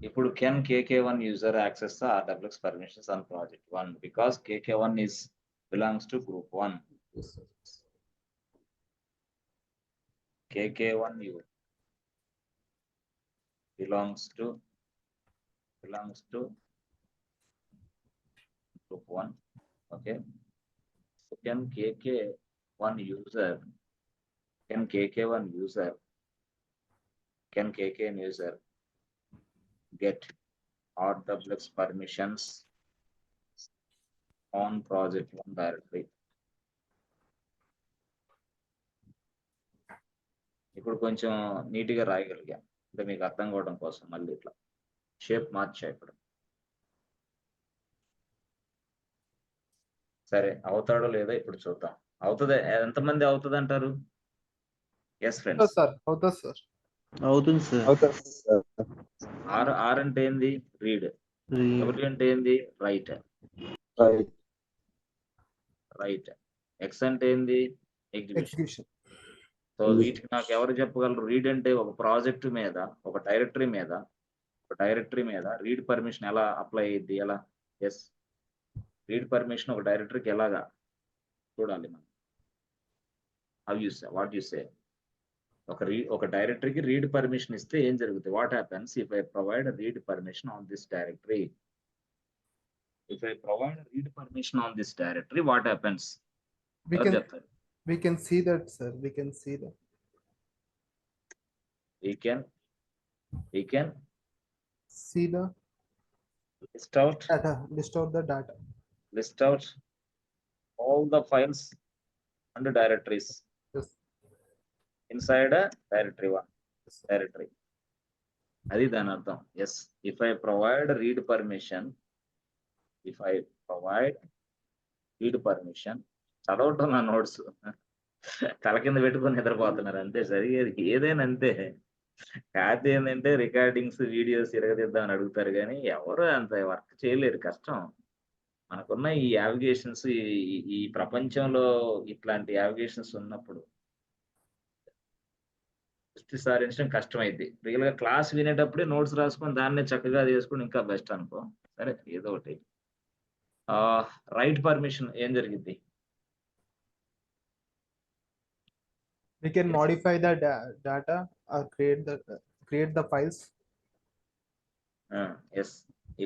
ఇప్పుడు can KK1 user access the RWX permissions on project 1 because KK1 belongs to group 1. Yes, sir. KK1 belongs to belongs to group 1. Okay. So can KK1 user, can KK1 user, can KKN user get RWX permissions on project 1 directory? ఇప్పుడు కొంచెం నీట్గా రాయగలిగా అంటే మీకు అర్థం కావడం కోసం మళ్ళీ ఇట్లా షేప్ మార్చా ఇప్పుడు. సరే అవుతాడో లేదో ఇప్పుడు చూద్దాం. అవుతుంది, ఎంతమంది అవుతుంది అంటారు? Yes friends. సార్ అవుతుంది సార్. అవుతుంది సార్. అవుతుంది సార్. ఆర్ అంటే ఏంది? రీడ్. డబ్ల్యూ అంటే ఏంది? రైట్. రైట్. రైట్. ఎక్స్ అంటే ఏంది? ఎగ్జిక్యూషన్. ఎగ్జిక్యూషన్. సో వీటికి నాకు ఎవరు చెప్పగలరు? రీడ్ అంటే ఒక ప్రాజెక్ట్ మీద, ఒక డైరెక్టరీ మీద రీడ్ పర్మిషన్ ఎలా అప్లై అయ్యిద్ది? ఎలా? ఎస్, రీడ్ పర్మిషన్ ఒక డైరెక్టరీకి ఎలాగా చూడాలి మనం? How you say, what you say? ఒక డైరెక్టరీకి రీడ్ పర్మిషన్ ఇస్తే ఏం జరుగుతుంది? What happens if I provide read permission on this directory? If I provide read permission on this directory, what happens? ఎవరు చెప్తారు? We can see that, sir. We can see that. We can See the list out data. List out the data. all the files and directories Yes. inside a directory 1 Yes. directory. అది దాని అర్థం. Yes, if I provide read permission, చదవటం నా notes తల కింద పెట్టుకొని నిద్రపోతున్నారు అంతే. సరిగేది ఏదైనా అంతే. కాదు ఏంటంటే రికార్డింగ్స్, వీడియోస్ ఇరగదిద్దామని అడుగుతారు కానీ ఎవరు అంత వర్క్ చేయలేరు, కష్టం. మనకున్న ఈ యావిగేషన్స్, ఈ ప్రపంచంలో ఇట్లాంటి యావిగేషన్స్ ఉన్నప్పుడు దృష్టి సారించడం కష్టమైంది. రియల్ గా క్లాస్ వినేటప్పుడే నోట్స్ రాసుకొని దాన్నే చక్కగా చేసుకుని ఇంకా బెస్ట్ అనుకో. సరే ఏదో ఒకటి. రైట్ పర్మిషన్ ఏం జరిగింది? We can Yes. modify the data or create the files. Yes,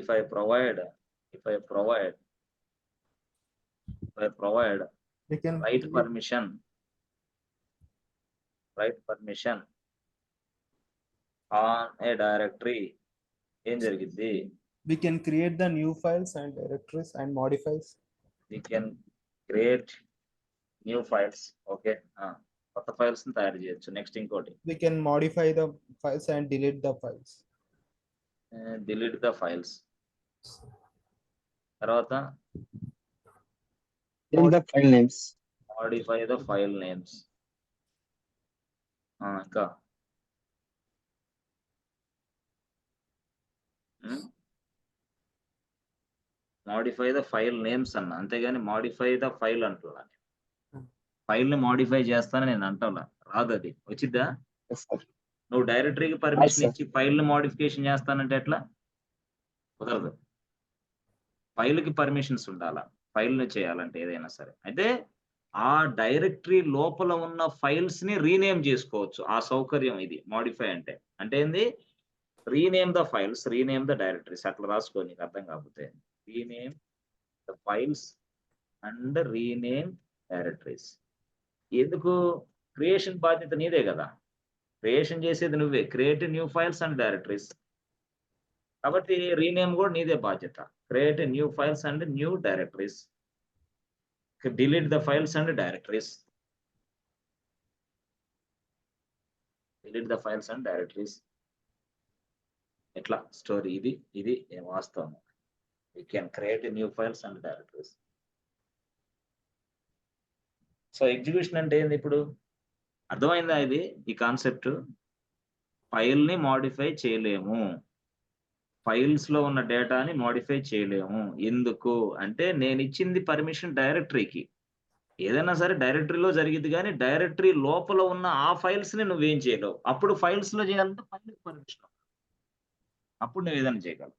if I provide We can write permission on a directory ఏం జరిగింది? we can create the new files and directories and modifies. We can create new files. Okay, కొత్త files ని తయారు చేయొచ్చు. Next ఇంకోటి, We can modify the files and delete the files. delete the files. తర్వాత Change the file names. modify the file names. ఇంకా modify the file names అన్న, అంతేగాని modify the file అంటున్నా. ఫైల్ ని మోడిఫై చేస్తానని నేను అంటున్నా. రాదు, అది వచ్చిద్దా? Yes, sir. నువ్వు డైరెక్టరీకి పర్మిషన్ sir. ఇచ్చి ఫైల్ ని మోడిఫికేషన్ చేస్తానంటే ఎట్లా? కుదరదు. ఫైల్ కి పర్మిషన్స్ ఉండాలా ఫైల్ ని చేయాలంటే ఏదైనా సరే. అయితే ఆ డైరెక్టరీ లోపల ఉన్న ఫైల్స్ ని రీనేమ్ చేసుకోవచ్చు. ఆ సౌకర్యం ఇది మోడిఫై అంటే. అంటే ఏంది? Rename the files, rename the directories. అట్లా రాసుకో నీకు అర్థం కాకపోతే. Rename the files and rename directories. ఎందుకు? క్రియేషన్ బాధ్యత నీదే కదా, క్రియేషన్ చేసేది నువ్వే. Create new files and directories. కాబట్టి రీనేమ్ కూడా నీదే బాధ్యత. Create new files and new directories. delete the files and directories. delete the files and directories. ఎట్లా స్టోరీ ఇది వాస్తవం. we can create new files and directories. So execution అంటే ఏంది? ఇప్పుడు అర్థమైందా ఇది? ఈ కాన్సెప్ట్. ఫైల్ ని మోడిఫై చేయలేము, ఫైల్స్ లో ఉన్న డేటాని మోడిఫై చేయలేము. ఎందుకు అంటే నేను ఇచ్చింది పర్మిషన్ డైరెక్టరీకి. ఏదైనా సరే డైరెక్టరీలో జరిగింది, కానీ డైరెక్టరీ లోపల ఉన్న ఆ ఫైల్స్ ని నువ్వేం చేయలేవు. అప్పుడు ఫైల్స్ లో చేయాలంటే ఫైల్ పర్మిషన్, అప్పుడు నువ్వు ఏదైనా చేయగలవు.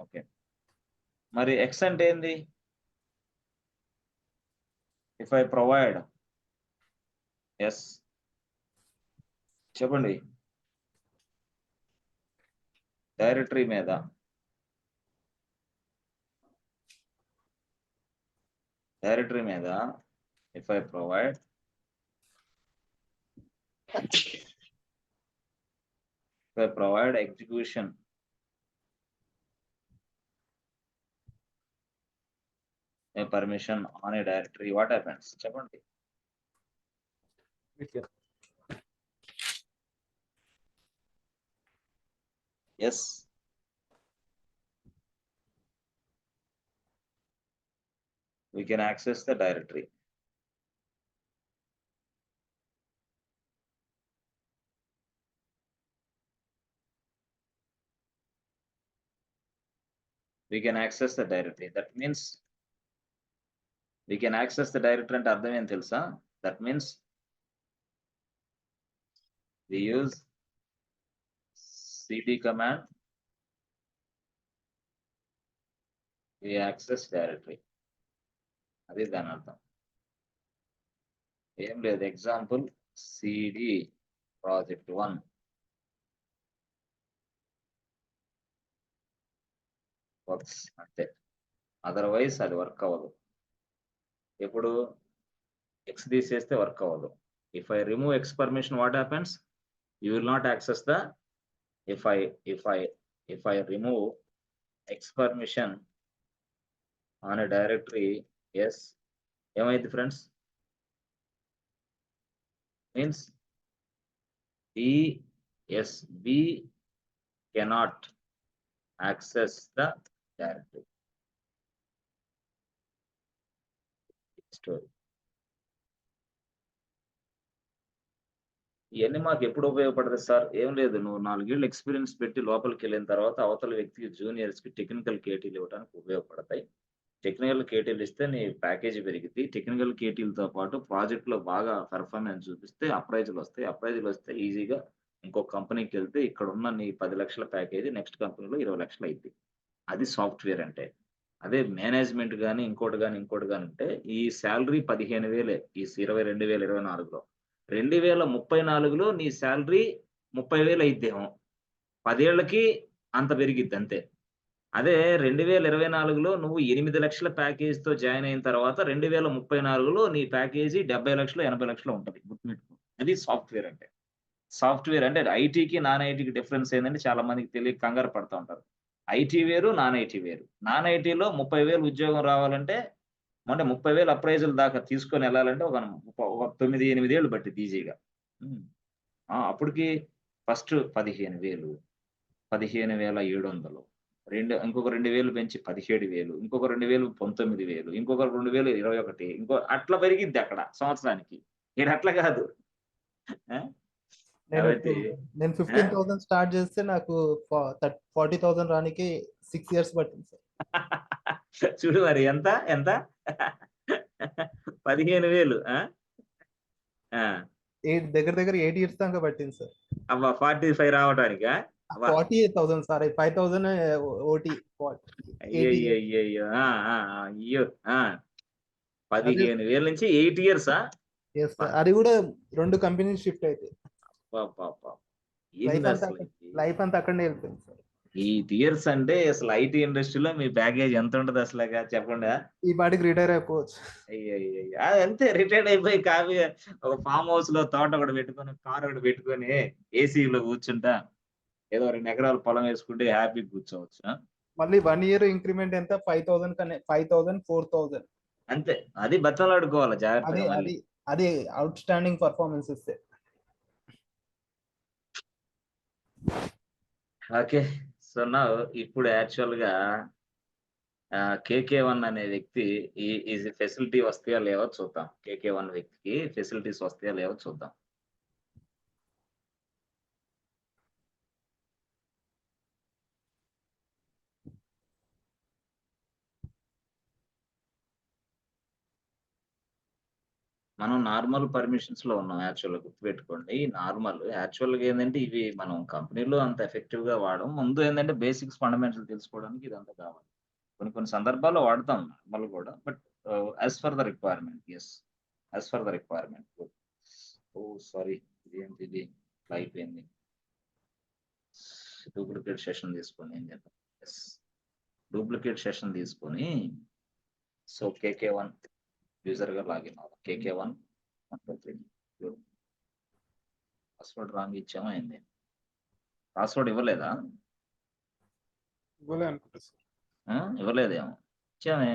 ఓకే, మరి ఎక్స్ అంటే ఏంది? ఇఫ్ ఐ ప్రొవైడ్, ఎస్ చెప్పండి, డైరెక్టరీ మీద డైరెక్టరీ మీద if I provide execution a permission on a directory, what happens? చెప్పండి. Yes. We can access the directory. We can access the directory. That means we can access the directory అంటే అర్థం ఏం తెలుసా? That means we use cd command, we access directory. అది దాని అర్థం. ఏం లేదు, ఎగ్జాంపుల్ cd project 1 వర్క్స్ అంతే. అదర్వైజ్ అది వర్క్ అవ్వదు. ఎప్పుడు ఎక్స్ తీసేస్తే వర్క్ అవ్వదు. If I remove X permission, what happens? You will not access the if I remove X permission on a directory, yes, ఏమైంది friends? Means DSB cannot access the directory. Story. ఇవన్నీ మాకు ఎప్పుడు ఉపయోగపడుతుంది sir? ఏం లేదు, నువ్వు 4 ఏళ్ళు ఎక్స్పీరియన్స్ పెట్టి లోపలికి వెళ్ళిన తర్వాత అవతల వ్యక్తికి జూనియర్స్ కి టెక్నికల్ కేటీలు ఇవ్వడానికి ఉపయోగపడతాయి. టెక్నికల్ కేటీలు ఇస్తే నీ ప్యాకేజీ పెరిగింది. టెక్నికల్ కేటీలతో పాటు ప్రాజెక్ట్ లో బాగా పెర్ఫార్మెన్స్ చూపిస్తే అప్రైజులు వస్తాయి. అప్రైజులు వస్తే ఈజీగా ఇంకో కంపెనీకి వెళ్తే ఇక్కడ ఉన్న నీ 10 లక్షల ప్యాకేజీ నెక్స్ట్ కంపెనీలో 20 లక్షలు అయింది. అది సాఫ్ట్వేర్ అంటే. అదే మేనేజ్మెంట్ కానీ ఇంకోటి కానీ ఉంటే ఈ శాలరీ 15,000 ఈ 2024లో 2034లో నీ శాలరీ 30,000 అయిద్దేమో. 10 ఏళ్లకి అంత పెరిగిద్ది అంతే. అదే 2024లో నువ్వు 8 లక్షల ప్యాకేజీతో జాయిన్ అయిన తర్వాత 2034లో నీ ప్యాకేజీ 70 లక్షలు 80 లక్షలు ఉంటది. గుర్తుపెట్టుకో. అది సాఫ్ట్వేర్ అంటే. సాఫ్ట్వేర్ అంటే ఐటీకి నాన్ ఐటీకి డిఫరెన్స్ ఏంటంటే చాలా మందికి తెలియక కంగారు పడుతూ ఉంటారు. ఐటీ వేరు, నాన్ ఐటీ వేరు. నాన్ ఐటీలో 30,000 ఉద్యోగం రావాలంటే అంటే 30,000 అప్రైజల్ దాకా తీసుకొని వెళ్ళాలంటే ఒక 9, 8 ఏళ్ళు పట్టిద్ది ఈజీగా. అప్పటికి ఫస్ట్ 15,000, 15,700, ఇంకొక 2,000 పెంచి 17,000, ఇంకొక 2,000 19,000, ఇంకొక 2,021, ఇంకో అట్లా పెరిగిద్ది అక్కడ సంవత్సరానికి. ఇక్కడ అట్లా కాదు. కాబట్టి నేను 15,000 స్టార్ట్ చేస్తే నాకు 40,000 రానికి 6 ఇయర్స్ పట్టింది సార్. చూడు మరి ఎంత 15,000 దగ్గర 8 ఇయర్స్ దాకా పట్టింది సార్. అబ్బా 45 రావటానికా? 48,000 సార్. 5,000 ఓటీ. అయ్యో 15,000 నుంచి 8 ఇయర్సా? అది కూడా 2 కంపెనీ షిఫ్ట్ అయితే లైఫ్ అంతా అక్కడనే వెళ్తుంది సార్. 8 ఇయర్స్ అంటే అసలు ఐటీ ఇండస్ట్రీలో మీ ప్యాకేజ్ ఎంత ఉంటుంది అసలు చెప్పండి. ఈ పాటికి రిటైర్ అయిపోవచ్చు. అయ్యో అంతే, రిటైర్డ్ అయిపోయి కాఫీ ఒక ఫామ్ హౌస్ లో తోట ఒకటి పెట్టుకొని, కార్ ఒకటి పెట్టుకొని, ఏసీలో కూర్చుంటా ఏదో 2 ఎకరాల పొలం వేసుకుంటే హ్యాపీ కూర్చోవచ్చు. మళ్ళీ 1 ఇయర్ ఇంక్రిమెంట్ ఎంత? 5,000 కనే 5,000 4,000 అంతే. అది బతలాడుకోవాలి జాగ్రత్తగా. అది అవుట్ స్టాండింగ్ పర్ఫార్మెన్స్ ఇస్తే. ఓకే. సో నా ఇప్పుడు యాక్చువల్ గా KK1 అనే వ్యక్తి ఈ ఫెసిలిటీ వస్తాయా లేవో చూద్దాం. KK1 వ్యక్తికి ఫెసిలిటీస్ వస్తాయా లేవో చూద్దాం. మనం నార్మల్ పర్మిషన్స్ లో ఉన్నాం యాక్చువల్గా, గుర్తుపెట్టుకోండి. యాక్చువల్గా ఏంటంటే ఇవి మనం కంపెనీలో అంత ఎఫెక్టివ్ గా వాడడం. ముందు ఏంటంటే బేసిక్స్ ఫండమెంటల్ తెలుసుకోవడానికి ఇదంతా కావాలి. కొన్ని సందర్భాల్లో వాడతాం నార్మల్ కూడా, but as for the requirement. Yes, as for the requirement. Sorry, ఇదేంటి ఇది అయిపోయింది. డూప్లికేట్ సెషన్ తీసుకొని ఏం చేద్దాం. ఎస్, డూప్లికేట్ సెషన్ తీసుకొని సో KK1 యూజర్ గా లాగిన్ అవ్వాలి. KK1 1 2 3 పాస్వర్డ్ రాంగ్ ఇచ్చామా ఏంది? పాస్వర్డ్ ఇవ్వలేదా? ఇవ్వలే అనుకుంటా సార్. ఇవ్వలేదేమో, ఇచ్చామే.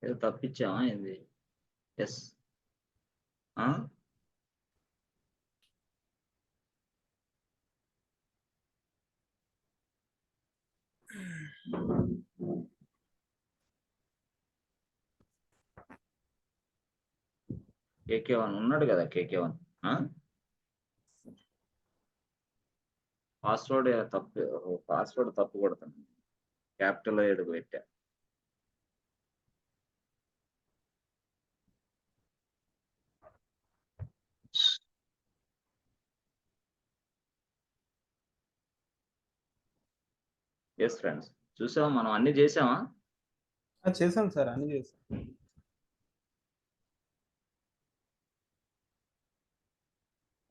ఏదో తప్పిచ్చామా ఏంది? ఎస్. KK1 ఉన్నాడు కదా, KK1. పాస్వర్డ్ తప్పు కొడతాను. క్యాపిటల్ ఎడుగు పెట్టా. ఎస్ ఫ్రెండ్స్, చూసావా మనం అన్ని చేసామా? చేశాం సార్, అన్ని చేశాం.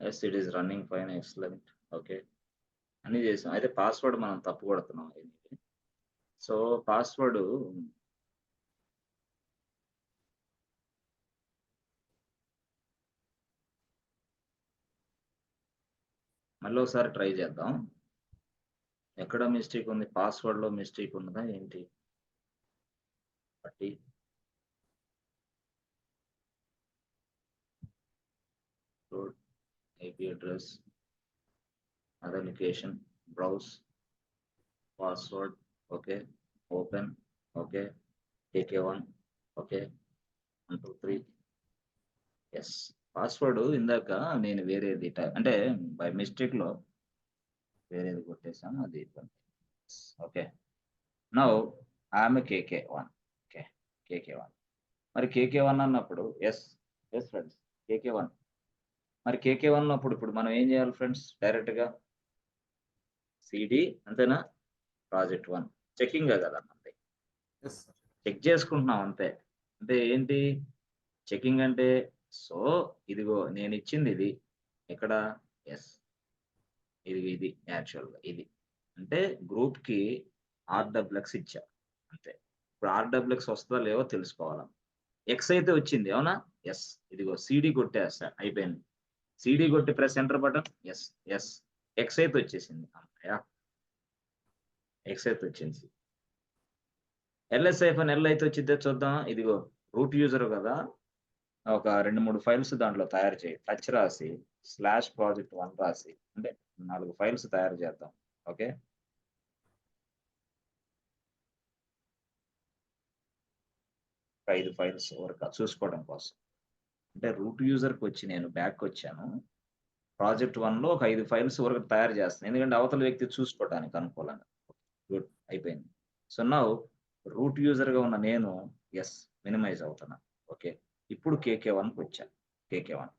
Yes, it is running fine, excellent. Okay, అన్ని చేసాం. అయితే పాస్వర్డ్ మనం తప్పు కొడుతున్నాం. సో పాస్వర్డ్ మళ్ళీ ఒకసారి ట్రై చేద్దాం. ఎక్కడ మిస్టేక్ ఉంది? పాస్వర్డ్ లో మిస్టేక్ ఉన్నదా ఏంటి? బట్టి IP address, authentication, browse, password, okay, open, okay, KK1, okay, 1 2 3. Yes, password ఇందాక నేను వేరేది అంటే బై మిస్టేక్ లో వేరేది కొట్టేసాను, అది. Okay, now I'm KK1. Okay, KK1. మరి KK1 అన్నప్పుడు ఎస్ ఫ్రెండ్స్, KK1. మరి KK1 అన్నప్పుడు ఇప్పుడు మనం ఏం చేయాలి ఫ్రెండ్స్? డైరెక్ట్ గా CD అంతేనా? ప్రాజెక్ట్ 1 చెకింగ్ కదా అంతే, చెక్ చేసుకుంటున్నాం అంతే. అంటే ఏంటి చెకింగ్ అంటే? సో ఇదిగో నేను ఇచ్చింది ఇది, ఇక్కడ ఎస్, ఇది యాక్చువల్గా ఇది అంటే గ్రూప్ కి RWX ఇచ్చా అంతే. ఇప్పుడు RWX వస్తుందా లేవో తెలుసుకోవాలా. ఎక్స్ అయితే వచ్చింది, అవునా? ఎస్, ఇదిగో CD కొట్టేస్తా, అయిపోయింది. CD కొట్టి press enter button, yes X అయితే వచ్చేసింది. ఎక్స్ అయితే వచ్చింది. LS-L అయితే వచ్చిందే చూద్దాం. ఇదిగో రూట్ యూజర్ కదా, ఒక 2-3 ఫైల్స్ దాంట్లో తయారు చేయి. టచ్ రాసి /project1 రాసి, అంటే 4 ఫైల్స్ తయారు చేద్దాం. ఓకే, ఒక 5 ఫైల్స్ వరకు చూసుకోవడం కోసం. అంటే రూట్ యూజర్కి వచ్చి నేను బ్యాక్ వచ్చాను. ప్రాజెక్ట్ 1లో ఒక 5 ఫైల్స్ వరకు తయారు చేస్తాను, ఎందుకంటే అవతల వ్యక్తి చూసుకోవడానికి అనుకూలంగా. గుడ్, అయిపోయింది. సో నౌ రూట్ యూజర్గా ఉన్న నేను మినిమైజ్ అవుతున్నా. ఓకే, ఇప్పుడు KK1కి వచ్చాను. KK1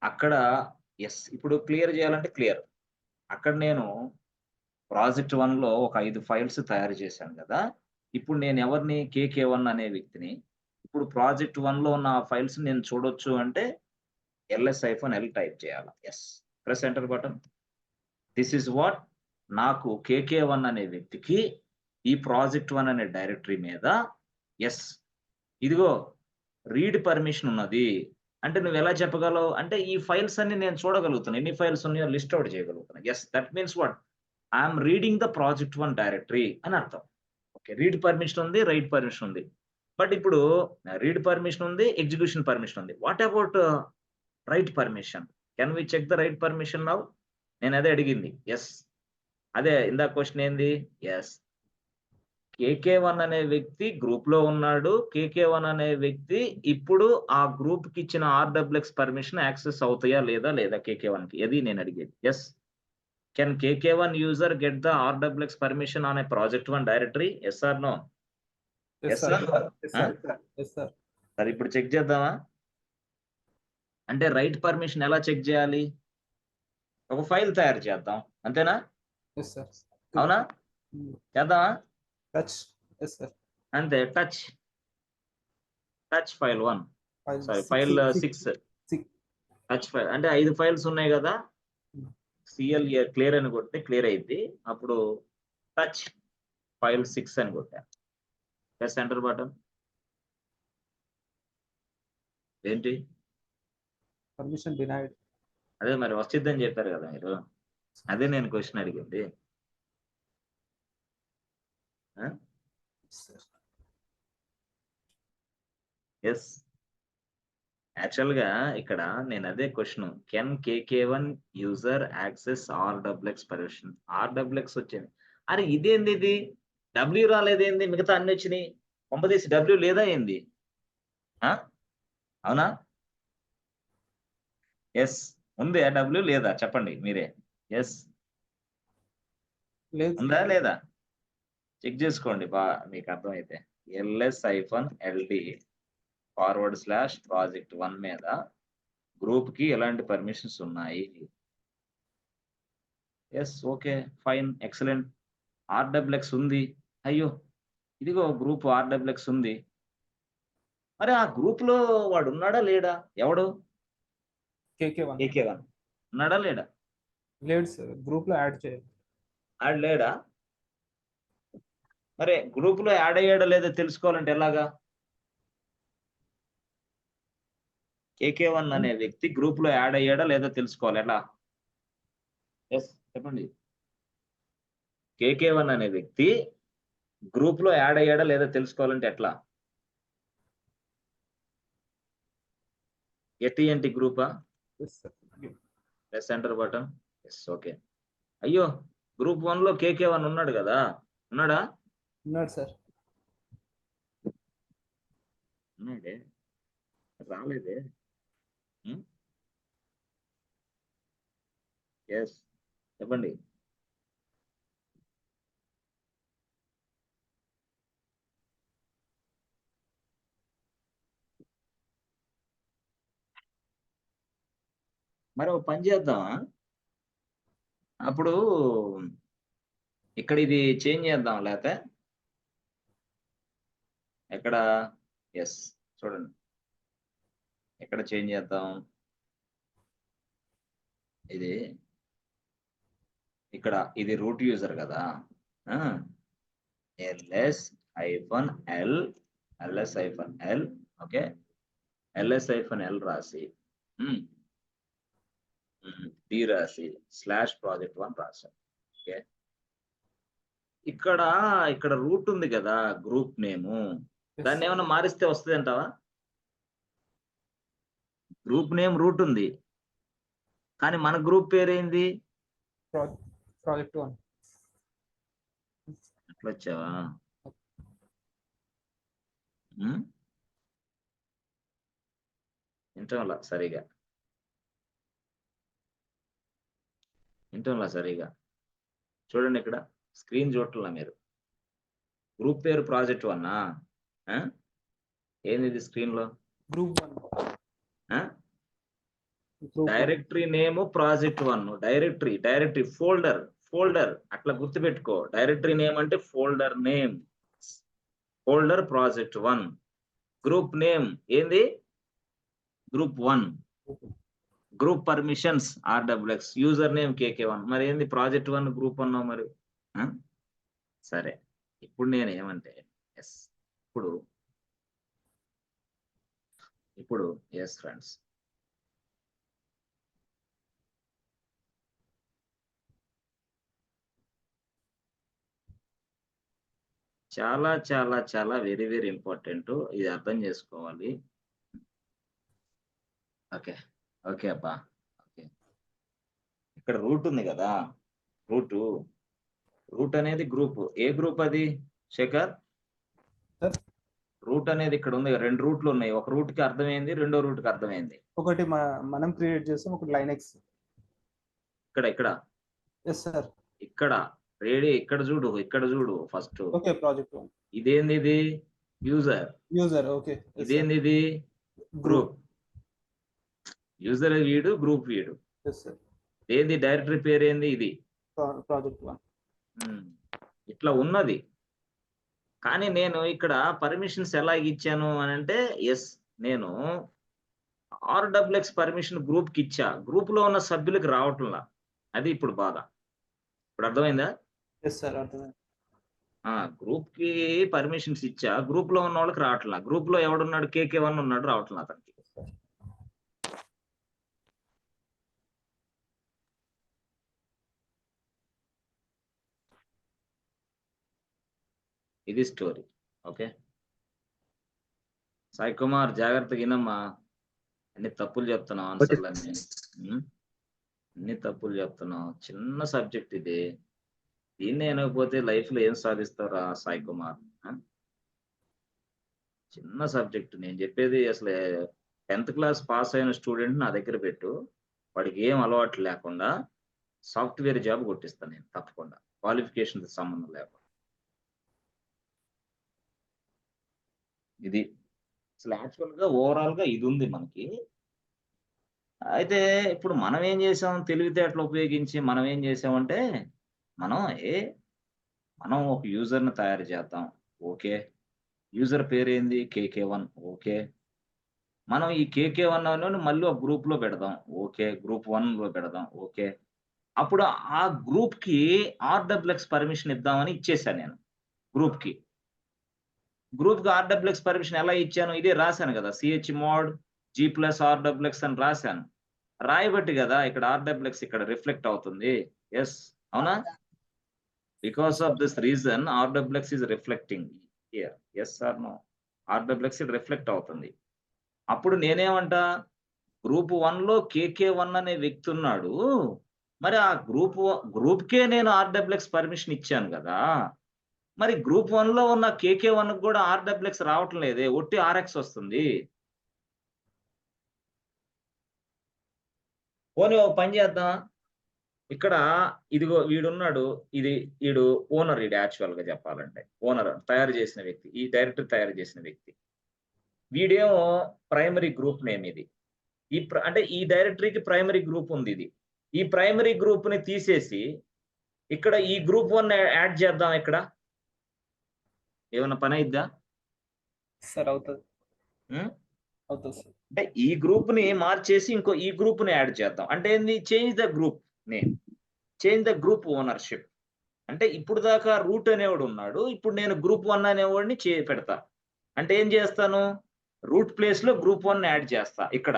అక్కడ ఇప్పుడు క్లియర్ చేయాలంటే క్లియర్. అక్కడ నేను ప్రాజెక్ట్ 1లో ఒక 5 ఫైల్స్ తయారు చేశాను కదా. ఇప్పుడు నేను ఎవరిని? KK1 అనే వ్యక్తిని. ఇప్పుడు ప్రాజెక్ట్ 1లో ఉన్న ఫైల్స్ నేను చూడొచ్చు అంటే LS-L టైప్ చేయాలి. Press enter button. This is what నాకు KK1 అనే వ్యక్తికి ఈ ప్రాజెక్ట్ 1 అనే డైరెక్టరీ మీద ఇదిగో రీడ్ పర్మిషన్ ఉన్నది. అంటే నువ్వు ఎలా చెప్పగలవు అంటే ఈ ఫైల్స్ అన్ని నేను చూడగలుగుతాను, ఎన్ని ఫైల్స్ ఉన్నాయో లిస్ట్ అవుట్ చేయగలుగుతాను. That means what? I'm reading the project 1 directory అని అర్థం. ఓకే, రీడ్ పర్మిషన్ ఉంది, రైట్ పర్మిషన్ ఉంది. బట్ ఇప్పుడు రీడ్ పర్మిషన్ ఉంది, ఎగ్జిక్యూషన్ పర్మిషన్ ఉంది. What about write permission? Can we check the write permission now? నేను అదే అడిగింది. అదే ఇందాక క్వశ్చన్ ఏంది? KK1 అనే వ్యక్తి గ్రూప్ లో ఉన్నాడు. KK1 అనే వ్యక్తి ఇప్పుడు ఆ గ్రూప్ కి ఇచ్చిన RWX పర్మిషన్ యాక్సెస్ అవుతాయా లేదా KK1 కి? అది నేను అడిగేది. Can KK1 user get the RWX permission on a project 1 directory? Yes or no? సరే, ఇప్పుడు చెక్ చేద్దామా? అంటే రైట్ పర్మిషన్ ఎలా చెక్ చేయాలి? ఒక ఫైల్ తయారు చేద్దాం, అంతేనా? అవునా? చేద్దామా? టచ్. Yes sir. అంతే, touch file 1, sorry file 6 touch file అంటే 5 ఫైల్స్ ఉన్నాయి కదా, సిఎల్ క్లియర్ అని కొడితే క్లియర్ అయింది. అప్పుడు టచ్ ఫైల్ 6 అని కొట్టా. Press enter button. ఏంటి పర్మిషన్ డినైడ్. అదే మరి వచ్చిద్దని చెప్పారు కదా మీరు, అదే నేను క్వశ్చన్ అడిగింది. ఎస్, యాక్చువల్ గా ఇక్కడ నేను అదే question, can KK1 user access RWX permission, RWX వచ్చింది. అరే ఇదేంది ఇది, డబ్ల్యూ రాలేదేంది, మిగతా అన్ని వచ్చినాయి, పంపదీసి డబ్ల్యూ లేదా ఏంది? అవునా? ఎస్ ఉంది, డబ్ల్యూ లేదా చెప్పండి మీరే. ఎస్ ఉందా లేదా చెక్ చేసుకోండి, మీకు అర్థమైతే. LS-LD /project1 మీద గ్రూప్ కి ఎలాంటి పర్మిషన్స్ ఉన్నాయి? Yes, okay, fine, excellent. RWX ఉంది. అయ్యో ఇదిగో గ్రూప్ RWX ఉంది. మరి ఆ గ్రూప్ లో వాడు ఉన్నాడా లేడా? ఎవడు? KK1 ఉన్నాడా లేడా? లేడు సార్, గ్రూప్ లో యాడ్ చేయాలి. యాడ్ లేడా? మరి గ్రూప్ లో యాడ్ అయ్యాడా లేదా తెలుసుకోవాలంటే ఎలాగా? KK1 అనే వ్యక్తి గ్రూప్ లో యాడ్ అయ్యాడా లేదా తెలుసుకోవాలి ఎలా? ఎస్ చెప్పండి. KK1 అనే వ్యక్తి గ్రూప్ లో యాడ్ అయ్యాడా లేదా తెలుసుకోవాలంటే ఎట్లా? ఎట్టి గ్రూపా? Press enter button. Yes, okay. అయ్యో గ్రూప్ 1 లో KK1 ఉన్నాడు కదా, ఉన్నాడా? ఉన్నాడు సార్. ఉన్నాడే, రాలేదే. ఎస్ చెప్పండి. మరి ఒక పని చేద్దామా, అప్పుడు ఇక్కడ ఇది చేంజ్ చేద్దాం, లేకపోతే ఎక్కడ? ఎస్ చూడండి, ఎక్కడ చేంజ్ చేద్దాం? ఇది ఇక్కడ, ఇది రూట్ యూజర్ కదా, ls-l ఓకే, ls-l రాసి d రాసి /project1 రాసాం. ఓకే, ఇక్కడ రూట్ ఉంది కదా, గ్రూప్ నేము, దాన్ని ఏమైనా మారిస్తే వస్తుంది అంటావా? గ్రూప్ నేమ్ రూట్ ఉంది, కానీ మన గ్రూప్ పేరేంది? project1. అట్లా వచ్చావా? వింటంలా సరిగా, చూడండి ఇక్కడ స్క్రీన్ చూడట్లా మీరు. గ్రూప్ పేరు project1. ఏంది ఇది స్క్రీన్ లో? Group 1. Directory name project1, directory folder అట్లా గుర్తుపెట్టుకో. డైరెక్టరీ నేమ్ అంటే folder name, folder project1. Group name ఏంది? Group 1. Group permissions RWX, user name KK1. మరి ఏంది project1 గ్రూప్ 1 మరి? సరే, ఇప్పుడు నేను ఏమంటే ఎస్, ఇప్పుడు ఎస్ ఫ్రెండ్స్, చాలా చాలా చాలా వెరీ వెరీ ఇంపార్టెంట్, ఇది అర్థం చేసుకోవాలి. ఓకే ఓకే అబ్బా, ఓకే. ఇక్కడ రూట్ ఉంది కదా, రూట్ అనేది గ్రూప్. ఏ గ్రూప్ అది శేఖర్? రూట్ అనేది ఇక్కడ ఉంది, 2 రూట్లు ఉన్నాయి. ఒక రూట్ కి అర్థమైంది, రెండో రూట్ కి అర్థమైంది. ఒకటి మనం క్రియేట్ చేస్తాం, ఒకటి లైనెక్స్. ఇక్కడ ఎస్ సార్. ఇక్కడ చూడు ఫస్ట్. Okay, project1. ఇదేంది? ఇది యూజర్. ఓకే. ఇదేంది? ఇది గ్రూప్. యూజర్ వీడు, గ్రూప్ వీడు. Yes sir. ఏంది డైరెక్టరీ పేరు ఏంది? ఇది project1. ఇట్లా ఉన్నది. కానీ నేను ఇక్కడ పర్మిషన్స్ ఎలా ఇచ్చాను అని అంటే ఎస్ నేను ఆర్డబ్ల్యూఎక్స్ పర్మిషన్ గ్రూప్ కి ఇచ్చా. గ్రూప్ లో ఉన్న సభ్యులకు రావట్లా. అది ఇప్పుడు బాధ. ఇప్పుడు అర్థమైందా? ఎస్ సార్ అర్థమైంది. గ్రూప్ కి పర్మిషన్స్ ఇచ్చా. గ్రూప్ లో ఉన్న వాళ్ళకి రావట్లా. గ్రూప్ లో ఎవడున్నాడు? KK1 ఉన్నాడు, రావట్లా అతనికి. ఇది స్టోరీ. ఓకే సాయి కుమార్, జాగ్రత్తగా వినమ్మా. అన్ని తప్పులు చెప్తున్నావు, ఆన్సర్లు అన్ని. అన్ని తప్పులు చెప్తున్నావు. చిన్న సబ్జెక్ట్ ఇది. దీన్ని వినకపోతే లైఫ్ లో ఏం సాధిస్తావురా సాయి కుమార్? చిన్న సబ్జెక్ట్. నేను చెప్పేది అసలు 10th క్లాస్ పాస్ అయిన స్టూడెంట్ నా దగ్గర పెట్టు, వాడికి ఏం అలవాటు లేకుండా సాఫ్ట్వేర్ జాబ్ కొట్టిస్తాను నేను తప్పకుండా, క్వాలిఫికేషన్ సంబంధం లేకుండా. ఇది అసలు యాక్చువల్ గా ఓవరాల్ గా ఇది ఉంది మనకి. అయితే ఇప్పుడు మనం ఏం చేసాం? తెలివితేటలు ఉపయోగించి మనం ఏం చేసామంటే మనం మనం ఒక యూజర్‌ని తయారు చేద్దాం. ఓకే. యూజర్ పేరేంది? KK1. ఓకే. మనం ఈ KK1 అనేవాడిని మళ్ళీ ఒక గ్రూప్‌లో పెడదాం. ఓకే. గ్రూప్ 1లో పెడదాం. ఓకే. అప్పుడు ఆ గ్రూప్‌కి ఆర్‌డబ్ల్యూఎక్స్ పర్మిషన్ ఇద్దామని ఇచ్చేసా నేను గ్రూప్‌కి. గ్రూప్‌కి ఆర్‌డబ్ల్యూఎక్స్ పర్మిషన్ ఎలా ఇచ్చాను? ఇదే రాసాను కదా! chmod g+RWX అని రాసాను. రాయబట్టి కదా ఇక్కడ ఆర్‌డబ్ల్యూఎక్స్ ఇక్కడ రిఫ్లెక్ట్ అవుతుంది. యెస్. అవునా? Because of this reason, RWX is reflecting here. Yes or no? RWX reflect అవుతుంది. అప్పుడు నేనేమంటా? గ్రూప్ 1లో KK1 అనే వ్యక్తి ఉన్నాడు. మరి ఆ గ్రూప్‌కే నేను ఆర్‌డబ్ల్యూఎక్స్ పర్మిషన్ ఇచ్చాను గదా! మరి గ్రూప్ 1లో ఉన్న KK1కి కూడా ఆర్‌డబ్ల్యూఎక్స్ రావటం లేదే. ఒట్టి RX వస్తుంది. పోనీ ఓ పని చేద్దాం. ఇక్కడ ఇదిగో వీడున్నాడు. ఈడు ఓనర్, ఈడు యాక్చువల్‌గా చెప్పాలంటే. ఓనర్ తయారు చేసిన వ్యక్తి. ఈ డైరెక్టర్ తయారు చేసిన వ్యక్తి. వీడేమో ప్రైమరీ గ్రూప్ నేమ్ ఇది. అంటే ఈ డైరెక్టరీకి ప్రైమరీ గ్రూప్ ఉంది ఇది. ఈ ప్రైమరీ గ్రూప్‌ని తీసేసి ఇక్కడ ఈ గ్రూప్ 1 యాడ్ చేద్దాం ఇక్కడ. ఏమన్నా పనయిద్దా? సార్ అవుతది. హ్మ్. అవుతది సార్. అంటే ఈ గ్రూప్‌ని మార్చేసి ఈ గ్రూప్‌ని యాడ్ చేద్దాం. అంటే ఏంది? Change the group name. Change the group ownership. అంటే ఇప్పుడు దాకా రూట్ అనేవాడు ఉన్నాడు. ఇప్పుడు నేను గ్రూప్ 1 అనేవాడిని పెడతా. అంటే ఏం చేస్తాను? రూట్ ప్లేస్‌లో గ్రూప్ 1 యాడ్ చేస్తా ఇక్కడ.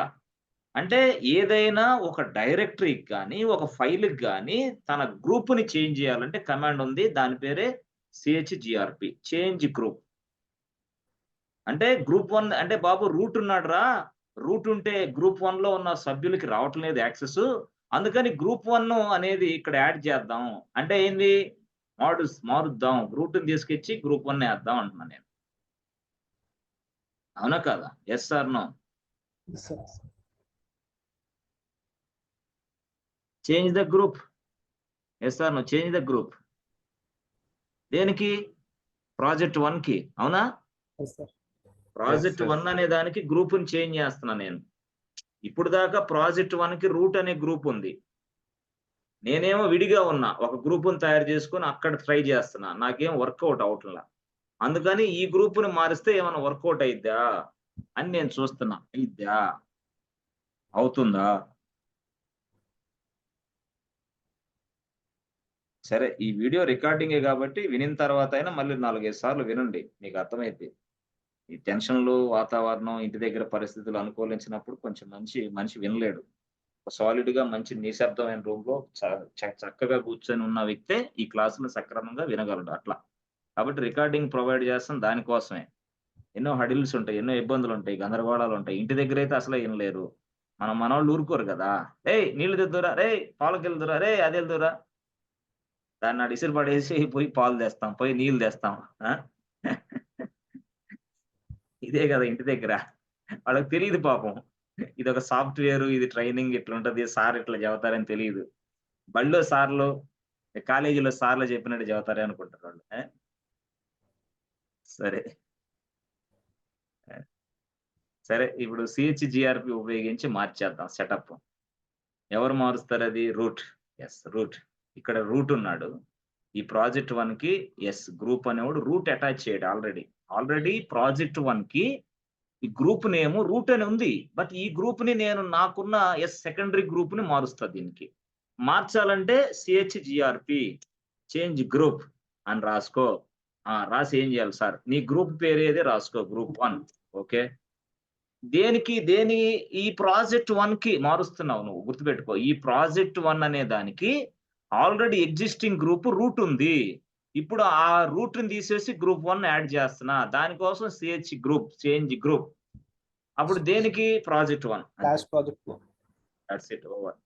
అంటే ఏదైనా ఒక డైరెక్టరీకి గాని, ఒక ఫైల్‌కి గాని తన గ్రూప్‌ని చేంజ్ చేయాలంటే కమాండ్ ఉంది. దాని పేరే CHGRP చేంజ్ గ్రూప్. అంటే గ్రూప్ 1 అంటే బాబు రూట్ ఉన్నాడురా. రూట్ ఉంటే గ్రూప్ 1లో ఉన్న సభ్యులకి రావటం లేదు యాక్సెస్. అందుకని గ్రూప్ 1 అనేది ఇక్కడ యాడ్ చేద్దాం. అంటే ఏంది? మారుద్దాం. రూట్‌ని తీసుకొచ్చి గ్రూప్ 1 ఏద్దాం అంటున్నా నేను. అవునా కాదా? Yes or no? Sir. Change the group. Yes or no? Change the group. దేనికి? ప్రాజెక్ట్ 1కి. అవునా? Yes sir. Project Yes, yes. 1 అనే దానికి గ్రూప్‌ని చేంజ్ చేస్తున్నా నేను. ఇప్పుడు దాకా ప్రాజెక్ట్ 1కి రూట్ అనే గ్రూప్ ఉంది. నేనేమో విడిగా ఉన్నా. ఒక గ్రూప్‌ని తయారు చేసుకొని అక్కడ ట్రై చేస్తున్నా. నాకేం వర్కౌట్ అవ్వట్లా. అందుకని ఈ గ్రూప్‌ని మారిస్తే ఏమన్నా వర్కౌట్ అయిద్దా అని నేను చూస్తున్నా. అయిద్దా? అవుతుందా? సరే, ఈ వీడియో రికార్డింగే కాబట్టి వినిన తర్వాత అయినా మళ్ళీ 4, 5 సార్లు వినండి. మీకు అర్థమైద్ది. ఈ టెన్షన్‌లు, వాతావరణం, ఇంటి దగ్గర పరిస్థితులు అనుకూలించినప్పుడు కొంచెం మనిషి వినలేడు. సాలిడ్‌గా మంచి నిశ్శబ్దమైన రూమ్‌లో చక్కగా కూర్చొని ఉన్న వ్యక్తే ఈ క్లాస్‌ని సక్రమంగా వినగలడు అట్లా. కాబట్టి రికార్డింగ్ ప్రొవైడ్ చేస్తాం దానికోసమే. ఎన్నో హడిల్స్ ఉంటాయి, ఎన్నో ఇబ్బందులుంటాయి, గందరగోళాలుంటాయి. ఇంటి దగ్గరైతే అసలే ఇనలేరు. మనోళ్ళు ఊరుకోరు గదా! "రేయ్! నీళ్లు తెద్దురా, రేయ్! పాలకెళ్దురా, రేయ్! అదెళ్దురా." దాన్ని ఆడ ఇసిరి పడేసి పోయి పాలు తెస్తాం, పోయి నీళ్లు తెస్తాం. ఆ! ఇదే గదా ఇంటి దగ్గర. వాళ్ళకి తెలీదు పాపం. ఇదొక సాఫ్ట్‌వేరు, ఇది ట్రైనింగ్ ఇట్లుంటది, సార్ ఇట్లా చెబుతారని తెలీదు. బడిలో సార్‌లు, కాలేజీలో సార్‌లు చెప్పినట్టు చెబుతారే అనుకుంటారు వాళ్ళు. సరే. ఆ! సరే, ఇప్పుడు CHGRP ఉపయోగించి మార్చేద్దాం సెటప్. ఎవరు మారుస్తారది? రూట్. Yes, root. ఇక్కడ రూట్ ఉన్నాడు. ఈ ప్రాజెక్ట్ 1 కి ఎస్ గ్రూప్ అనేవాడు రూట్ అటాచ్ చేయడు ఆల్రెడీ ప్రాజెక్ట్ 1 కి ఈ గ్రూప్ నేమ్ రూట్ అని ఉంది. బట్ ఈ గ్రూప్ ని నేను నాకున్న సెకండరీ గ్రూప్ ని మారుస్తా. దీనికి మార్చాలంటే CHGRP చేంజ్ గ్రూప్ అని రాసుకో. రాసి ఏం చేయాలి సార్, నీ గ్రూప్ పేరు ఏది రాసుకో, గ్రూప్ 1. ఓకే, దేని ఈ ప్రాజెక్ట్ 1 కి మారుస్తున్నావు నువ్వు, గుర్తుపెట్టుకో. ఈ ప్రాజెక్ట్ 1 అనే దానికి ఆల్రెడీ ఎగ్జిస్టింగ్ గ్రూప్ రూట్ ఉంది. ఇప్పుడు ఆ రూట్ ని తీసేసి గ్రూప్ 1 యాడ్ చేస్తున్నా. దానికోసం CH గ్రూప్ చేంజ్ గ్రూప్. అప్పుడు దేనికి project 1 that's it, over.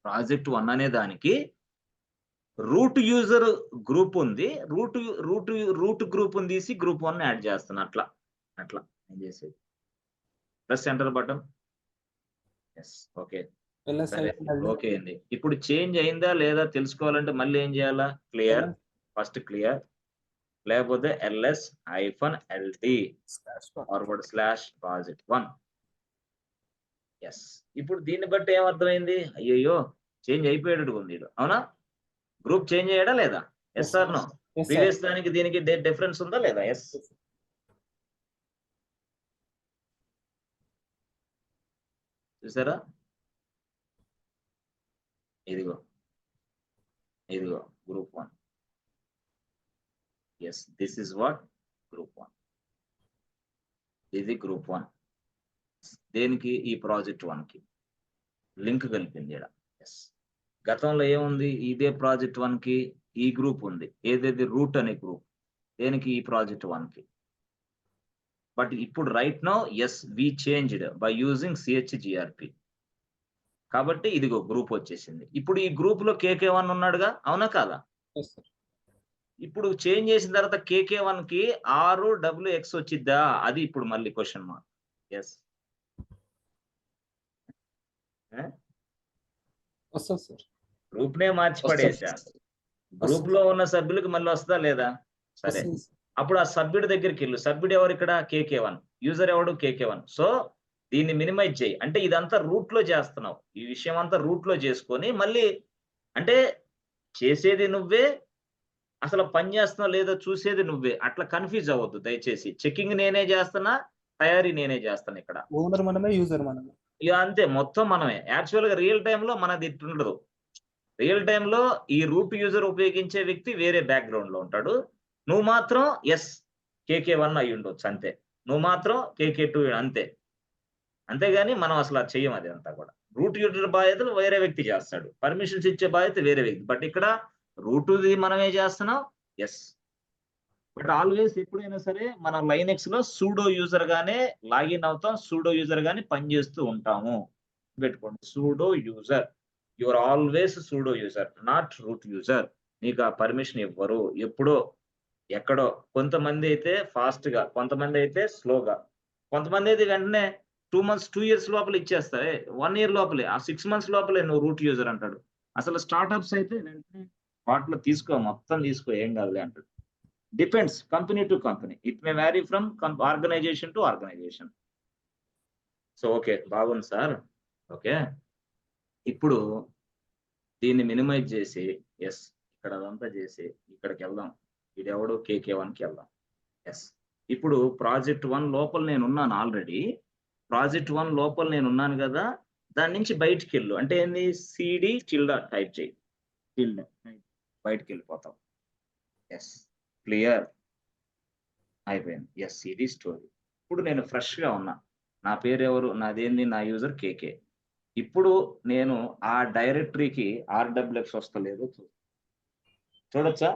Project 1 అనే దానికి రూట్ యూజర్ గ్రూప్ ఉంది. రూట్ గ్రూప్ తీసి గ్రూప్ 1 యాడ్ చేస్తున్నా. అట్లా నేను చేసేది. Press enter button. Yes, okay. Okay అండి. ఇప్పుడు చేంజ్ అయిందా లేదా తెలుసుకోవాలంటే మళ్ళీ ఏం చేయాలా, క్లియర్, ఫస్ట్ క్లియర్, లేకపోతే LS-LD /project1. ఎస్, ఇప్పుడు దీన్ని బట్టి ఏమర్థమైంది, అయ్యయ్యో చేంజ్ అయిపోయాడు ఉంది, అవునా? గ్రూప్ చేంజ్ అయ్యాడా లేదా? Yes or no? ప్రీవియస్ దానికి దీనికి డిఫరెన్స్ ఉందా లేదా? ఎస్. చూసారా? ఇదిగో group 1. Yes, this is what group 1. ఇది గ్రూప్ 1. దేనికి? ఈ ప్రాజెక్ట్ 1 కి లింక్ కలిపింది ఇక్కడ. ఎస్, గతంలో ఏముంది, ఇదే ప్రాజెక్ట్ 1 కి ఈ గ్రూప్ ఉంది, ఏదైతే రూట్ అనే గ్రూప్. దేనికి? ఈ ప్రాజెక్ట్ 1 కి. బట్ ఇప్పుడు right now we changed by using CHGRP. కాబట్టి ఇదిగో గ్రూప్ వచ్చేసింది. ఇప్పుడు ఈ గ్రూప్ లో KK1 ఉన్నాడుగా, అవునా కాదా? ఇప్పుడు చేంజ్ చేసిన తర్వాత KK1 కి RWX వచ్చిద్దా? అది ఇప్పుడు మళ్ళీ క్వశ్చన్ మార్క్. ఎస్, గ్రూప్ నే మార్చి పడేసా. గ్రూప్ లో ఉన్న సభ్యులకు మళ్ళీ వస్తుందా లేదా? సరే, అప్పుడు ఆ సభ్యుడి దగ్గరికి వెళ్ళు. సభ్యుడు ఎవరు ఇక్కడ? KK1. యూజర్ ఎవడు? KK1. సో దీన్ని మినిమైజ్ చేయి. అంటే ఇదంతా రూట్ లో చేస్తున్నావు. ఈ విషయం అంతా రూట్ లో చేసుకొని మళ్ళీ అంటే చేసేది నువ్వే, అసలు పని చేస్తున్నావు లేదో చూసేది నువ్వే. అట్లా కన్ఫ్యూజ్ అవ్వద్దు దయచేసి. చెకింగ్ నేనే చేస్తున్నా, తయారీ నేనే చేస్తాను. ఇక్కడ ఓనర్ మనమే, యూజర్ మనమే. ఇక అంతే, మొత్తం మనమే. యాక్చువల్ గా రియల్ టైమ్ లో మనది ఇట్లుండదు. రియల్ టైమ్ లో ఈ రూట్ యూజర్ ఉపయోగించే వ్యక్తి వేరే బ్యాక్గ్రౌండ్ లో ఉంటాడు. నువ్వు మాత్రం KK1 అయి ఉండొచ్చు అంతే. నువ్వు మాత్రం KK2 అంతే. అంతేగాని మనం అసలు చెయ్యం. అది అంతా కూడా రూట్ యూజర్ బాధ్యతలు వేరే వ్యక్తి చేస్తాడు, పర్మిషన్స్ ఇచ్చే బాధ్యత వేరే వ్యక్తి. బట్ ఇక్కడ రూట్ది మనమే చేస్తున్నాం. ఎస్, బట్ ఆల్వేస్ ఎప్పుడైనా సరే మనం లైనెక్స్ లో సూడో యూజర్ గానే లాగిన్ అవుతాం, సూడో యూజర్ గానే పనిచేస్తూ ఉంటాము. పెట్టుకోండి, sudo user. You are always sudo user, not root user. నీకు ఆ పర్మిషన్ ఇవ్వరు ఎప్పుడో ఎక్కడో. కొంతమంది అయితే ఫాస్ట్ గా, కొంతమంది అయితే స్లోగా, కొంతమంది అయితే వెంటనే 2 months 2 years లోపల ఇచ్చేస్తాయి, 1 year లోపలే, ఆ 6 months లోపలే నువ్వు రూట్ యూజర్ అంటాడు. అసలు స్టార్ట్అప్స్ అయితే వెంటనే వాటిలో మొత్తం తీసుకో, ఏం కాదులే అంటాడు. Depends company to company. It may vary from organization to organization. So okay, బాగుంది సార్. ఓకే, ఇప్పుడు దీన్ని మినిమైజ్ చేసి ఇక్కడ అదంతా చేసి ఇక్కడికి వెళ్దాం. ఇది ఎవడు? KK1 కి వెళ్దాం. ఎస్, ఇప్పుడు ప్రాజెక్ట్ 1 లోపల నేను ఉన్నాను ఆల్రెడీ. ప్రాజెక్ట్ 1 లోపల నేను ఉన్నాను కదా, దాని నుంచి బయటికి వెళ్ళు. అంటే ఏంది? CD టిల్డా టైప్ చేయి, టిల్డా బయటికి వెళ్ళిపోతాం. ఎస్, క్లియర్ అయిపోయింది. ఇది స్టోరీ. ఇప్పుడు నేను ఫ్రెష్ గా ఉన్నా. నా పేరు ఎవరు? నాదేంది? నా యూజర్ KK. ఇప్పుడు నేను ఆ డైరెక్టరీకి RWX వస్తలేదో చూడొచ్చా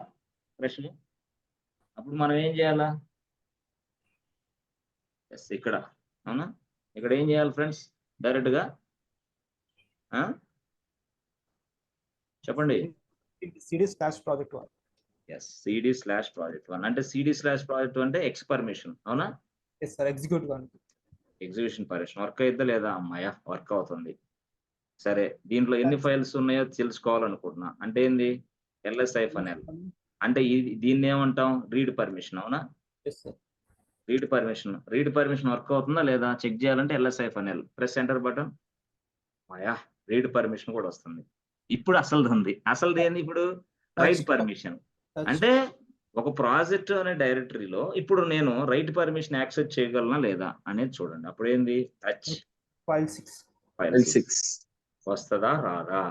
ఫ్రెష్? అప్పుడు మనం ఏం చేయాలా? ఇక్కడ, అవునా? ఇక్కడ ఏం చేయాలి ఫ్రెండ్స్? డైరెక్ట్ గా చెప్పండి. CD/project1. CD/project1 అంటే CD/project1 అంటే X పర్మిషన్, అవునా? Yes sir, execution permission. Work అయిద్దా లేదా? అమ్మాయ వర్క్ అవుతుంది. సరే, దీంట్లో ఎన్ని ఫైల్స్ ఉన్నాయో తెలుసుకోవాలనుకుంటున్నా. అంటే ఏంది? LS-L అంటే దీన్ని ఏమంటాం? రీడ్ పర్మిషన్, అవునా? రీడ్ పర్మిషన్ వర్క్ అవుతుందా లేదా చెక్ చేయాలంటే LS-L. Press enter button. Read permission కూడా వస్తుంది. ఇప్పుడు అసలుది ఉంది. అసలుది ఏంది? ఇప్పుడు రైట్ పర్మిషన్ అంటే ఒక ప్రాజెక్ట్ అనే డైరెక్టరీలో ఇప్పుడు నేను రైట్ పర్మిషన్ యాక్సెస్ చేయగలనా లేదా అనేది చూడండి. అప్పుడు ఏంది టచ్ ఫైల్ 6 ఫైల్ File 6 6. వస్తుందా రాదా?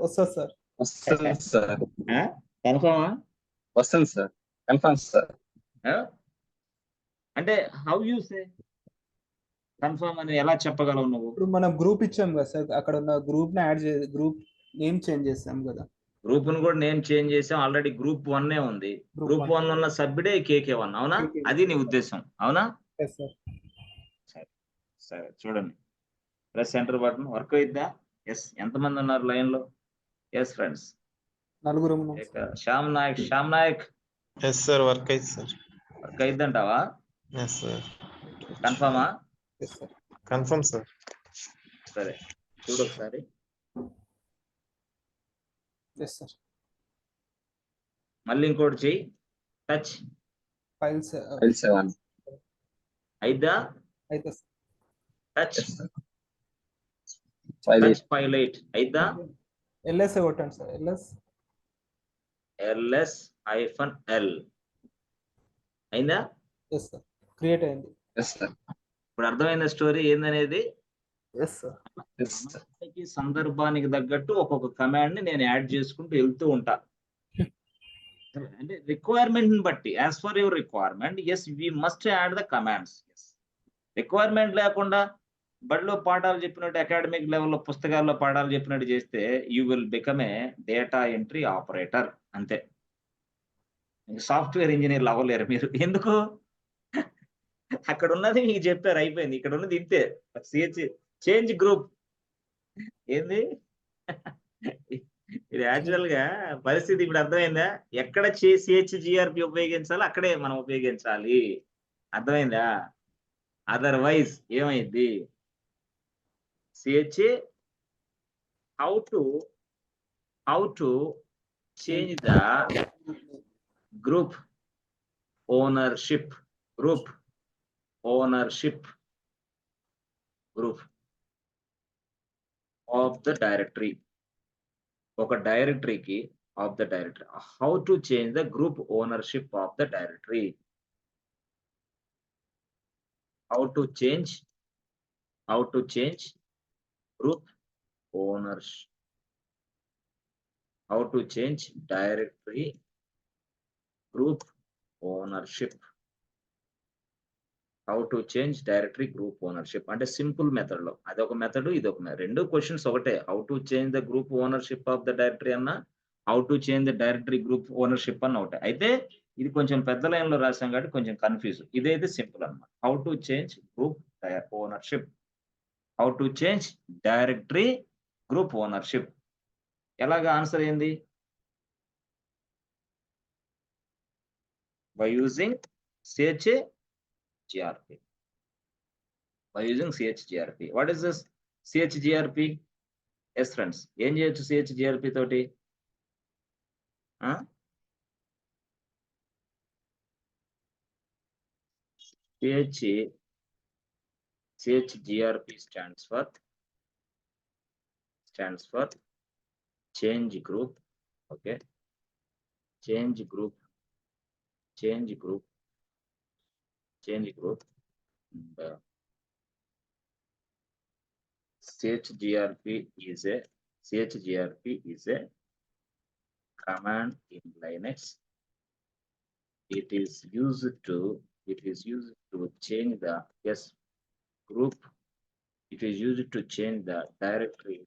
వస్తుంది సార్. వస్తుంది సార్. కన్ఫర్మా? వస్తుంది సార్. Confirm sir. అంటే హౌ యూ సే కన్ఫర్మ్ అని ఎలా చెప్పగలవు నువ్వు? ఇప్పుడు మనం గ్రూప్ ఇచ్చాం కదా సార్, అక్కడ ఉన్న గ్రూప్ ని యాడ్ గ్రూప్ నేమ్ చేంజ్ చేస్తాం కదా. గ్రూప్ ను కూడా నేమ్ చేంజ్ చేసాం. ఆల్రెడీ గ్రూప్ 1 ఉంది. గ్రూప్ 1 ఉన్న సభ్యుడే KK1 అవునా? KK1. అది నీ ఉద్దేశం అవునా? Yes sir. సరే చూడండి. ప్రెస్ సెంటర్ బటన్ వర్క్ అయిద్దా? ఎస్. ఎంతమంది ఉన్నారు లైన్ లో? Yes friends. నలుగురు ఉన్నాం. Shyam Nayak yes sir, work అయింది సార్. వర్క్ అయిద్దంటావా? ఎస్ సార్, కన్ఫర్మా? Yes sir. Confirm sir. సరే చూడు ఒకసారి. Yes sir. మళ్ళీ ఇంకోటి చెయ్యి. Touch files File 7. అయిద్దా? అయితే touch Yes, sir. File 8. Touch file 8 అయిద్దా? LS కొట్టండి సార్. LS-L అయిందా? Yes sir. క్రియేట్ అయింది. Yes, sir. ఇప్పుడు అర్థమైన స్టోరీ ఏందనేది. Yes sir. Yes, sir. సందర్భానికి తగ్గట్టు ఒక్కొక్క కమాండ్ ని నేను యాడ్ చేసుకుంటూ వెళ్తూ ఉంటా. అంటే రిక్వైర్మెంట్ ని బట్టి as for your requirement yes we must add the commands. Requirement లేకుండా బడిలో పాఠాలు చెప్పినట్టు అకాడమిక్ లెవెల్లో పుస్తకాల్లో పాఠాలు చెప్పినట్టు చేస్తే you will become a data entry operator అంతే. సాఫ్ట్వేర్ ఇంజనీర్లు అవ్వలేరు మీరు. ఎందుకు? అక్కడ ఉన్నది మీకు చెప్పారు అయిపోయింది. ఇక్కడ ఉన్నది ఇంతే. చేంజ్ గ్రూప్ ఏంది? ఇది యాక్చువల్ గా పరిస్థితి ఇప్పుడు అర్థమైందా? ఎక్కడ CHGRP ఉపయోగించాలో అక్కడే మనం ఉపయోగించాలి. అర్థమైందా? అదర్వైజ్ ఏమైంది? how to change the group ownership of the directory. ఒక డైరెక్టరీకి of the directory. How to change the group ownership of the directory. How to change group ownership. How to change directory group ownership. How to change directory group ownership అంటే simple method లో అదొక method ఇదొక method. రెండు questions ఒకటే. How to change the group ownership of the directory అన్న how to change the directory group ownership అన్న ఒకటే. అయితే ఇది కొంచెం పెద్ద లైన్ లో రాసాం కాబట్టి కొంచెం కన్ఫ్యూజ్. ఇదైతే సింపుల్ అన్నమాట. How to change group ownership. How to change directory group ownership. ఎలాగా ఆన్సర్ ఏంది? By using CHGRP. By using CHGRP. What is this CHGRP? Yes friends, ఏం చేయొచ్చు CHGRP తోటి? CHGRP stands for change group. Okay, change group. CHGRP is a command in Linux. It is used to change the group. It is used to change the directory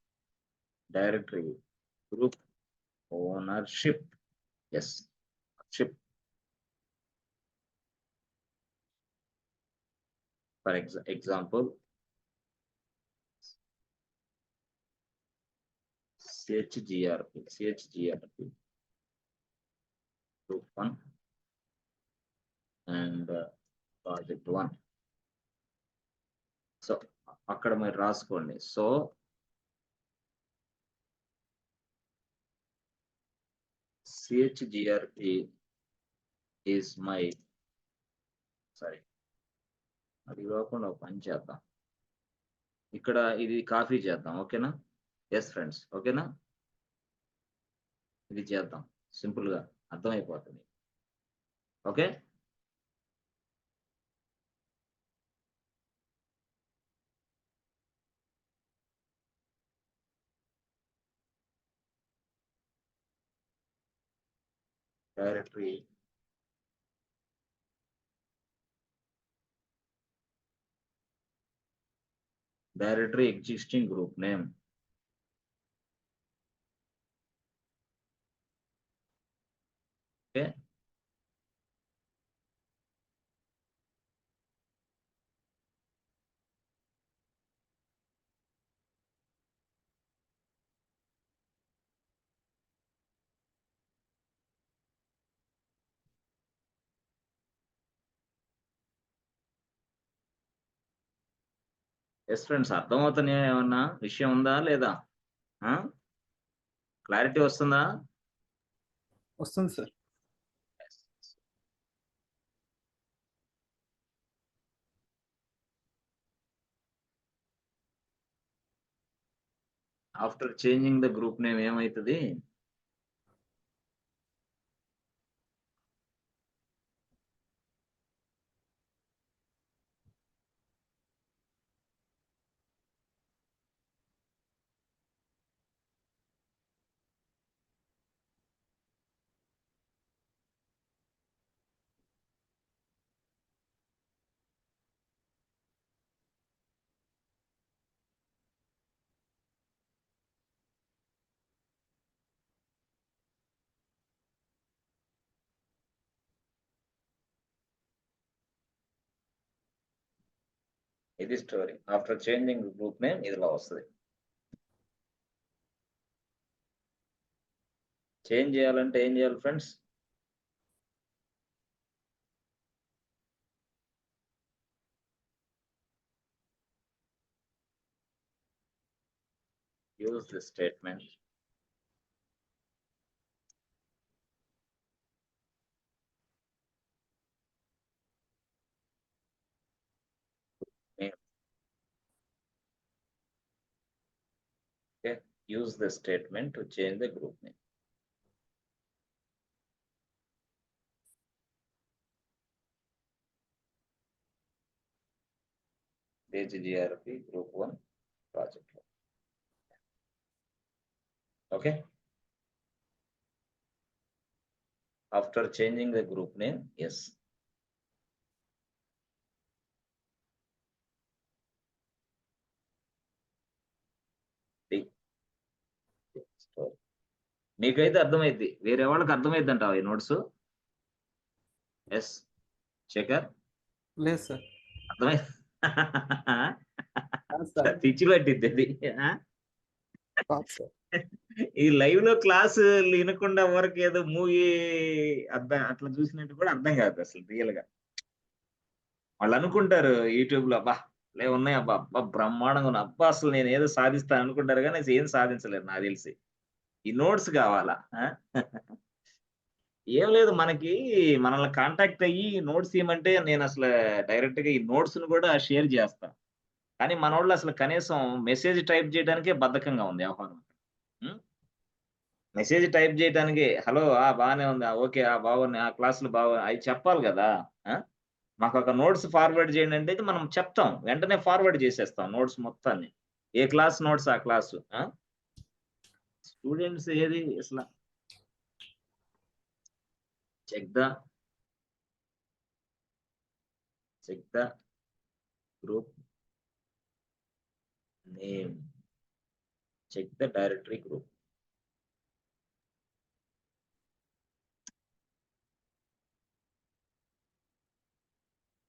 group ownership. Yes, ship. For example, CHGRP group 1 and project 1. So అక్కడ మీరు రాసుకోండి. So CHGRP is my అది కాకుండా ఒక పని చేద్దాం. ఇక్కడ ఇది కాపీ చేద్దాం. ఓకేనా? ఎస్ ఫ్రెండ్స్, ఓకేనా? ఇది చేద్దాం, సింపుల్ గా అర్థమైపోతుంది. Okay, directory existing group name. Okay, yes friends, అర్థమవుతున్నాయా? ఏమన్నా విషయం ఉందా లేదా? క్లారిటీ వస్తుందా? వస్తుంది sir. After changing the group name ఏమవుతుంది? ఇది story. After changing group name ఇదిలా వస్తుంది. చేంజ్ చేయాలంటే ఏం చేయాలి friends? use this statement name. Okay, use the statement to change the group name. DGRP Group 1 project. Okay, after changing the group name, yes, మీకైతే అర్థమైంది, వేరే వాళ్ళకి అర్థమైంది అంటావా ఈ నోట్స్? ఎస్ శేఖర్, లేదు సార్. అర్థమైంది? సార్ పిచ్చి పట్టిద్ది అది. సార్ ఈ లైవ్ లో క్లాస్ వినకుండా వరకు ఏదో మూవీ అర్థం అట్లా చూసినట్టు కూడా అర్థం కాదు అసలు రియల్ గా. వాళ్ళు అనుకుంటారు యూట్యూబ్ లో అబ్బా ఉన్నాయి అబ్బా అబ్బా బ్రహ్మాండంగా ఉన్నాయి, అబ్బా అసలు నేను ఏదో సాధిస్తాను అనుకుంటారు కానీ ఏం సాధించలేరు నాకు తెలిసి. ఈ నోట్స్ కావాలా? ఏం లేదు, మనల్ని కాంటాక్ట్ అయ్యి నోట్స్ ఇవ్వమంటే నేను అసలు డైరెక్ట్ గా ఈ నోట్స్ ను కూడా షేర్ చేస్తాను. కానీ మన వాళ్ళు అసలు కనీసం మెసేజ్ టైప్ చేయడానికే బద్ధకంగా ఉంది వ్యవహారం. మెసేజ్ టైప్ చేయడానికి హలో బాగానే ఉంది, ఓకే బాగున్నాయి, ఆ క్లాసులు బాగున్నాయి అవి చెప్పాలి కదా. మాకు ఒక నోట్స్ ఫార్వర్డ్ చేయండి అంటే మనం చెప్తాం, వెంటనే ఫార్వర్డ్ చేసేస్తాం నోట్స్ మొత్తాన్ని. ఏ క్లాస్ నోట్స్ ఆ క్లాసు. స్టూడెంట్స్ ఏది అసలు check the group name, check the directory group.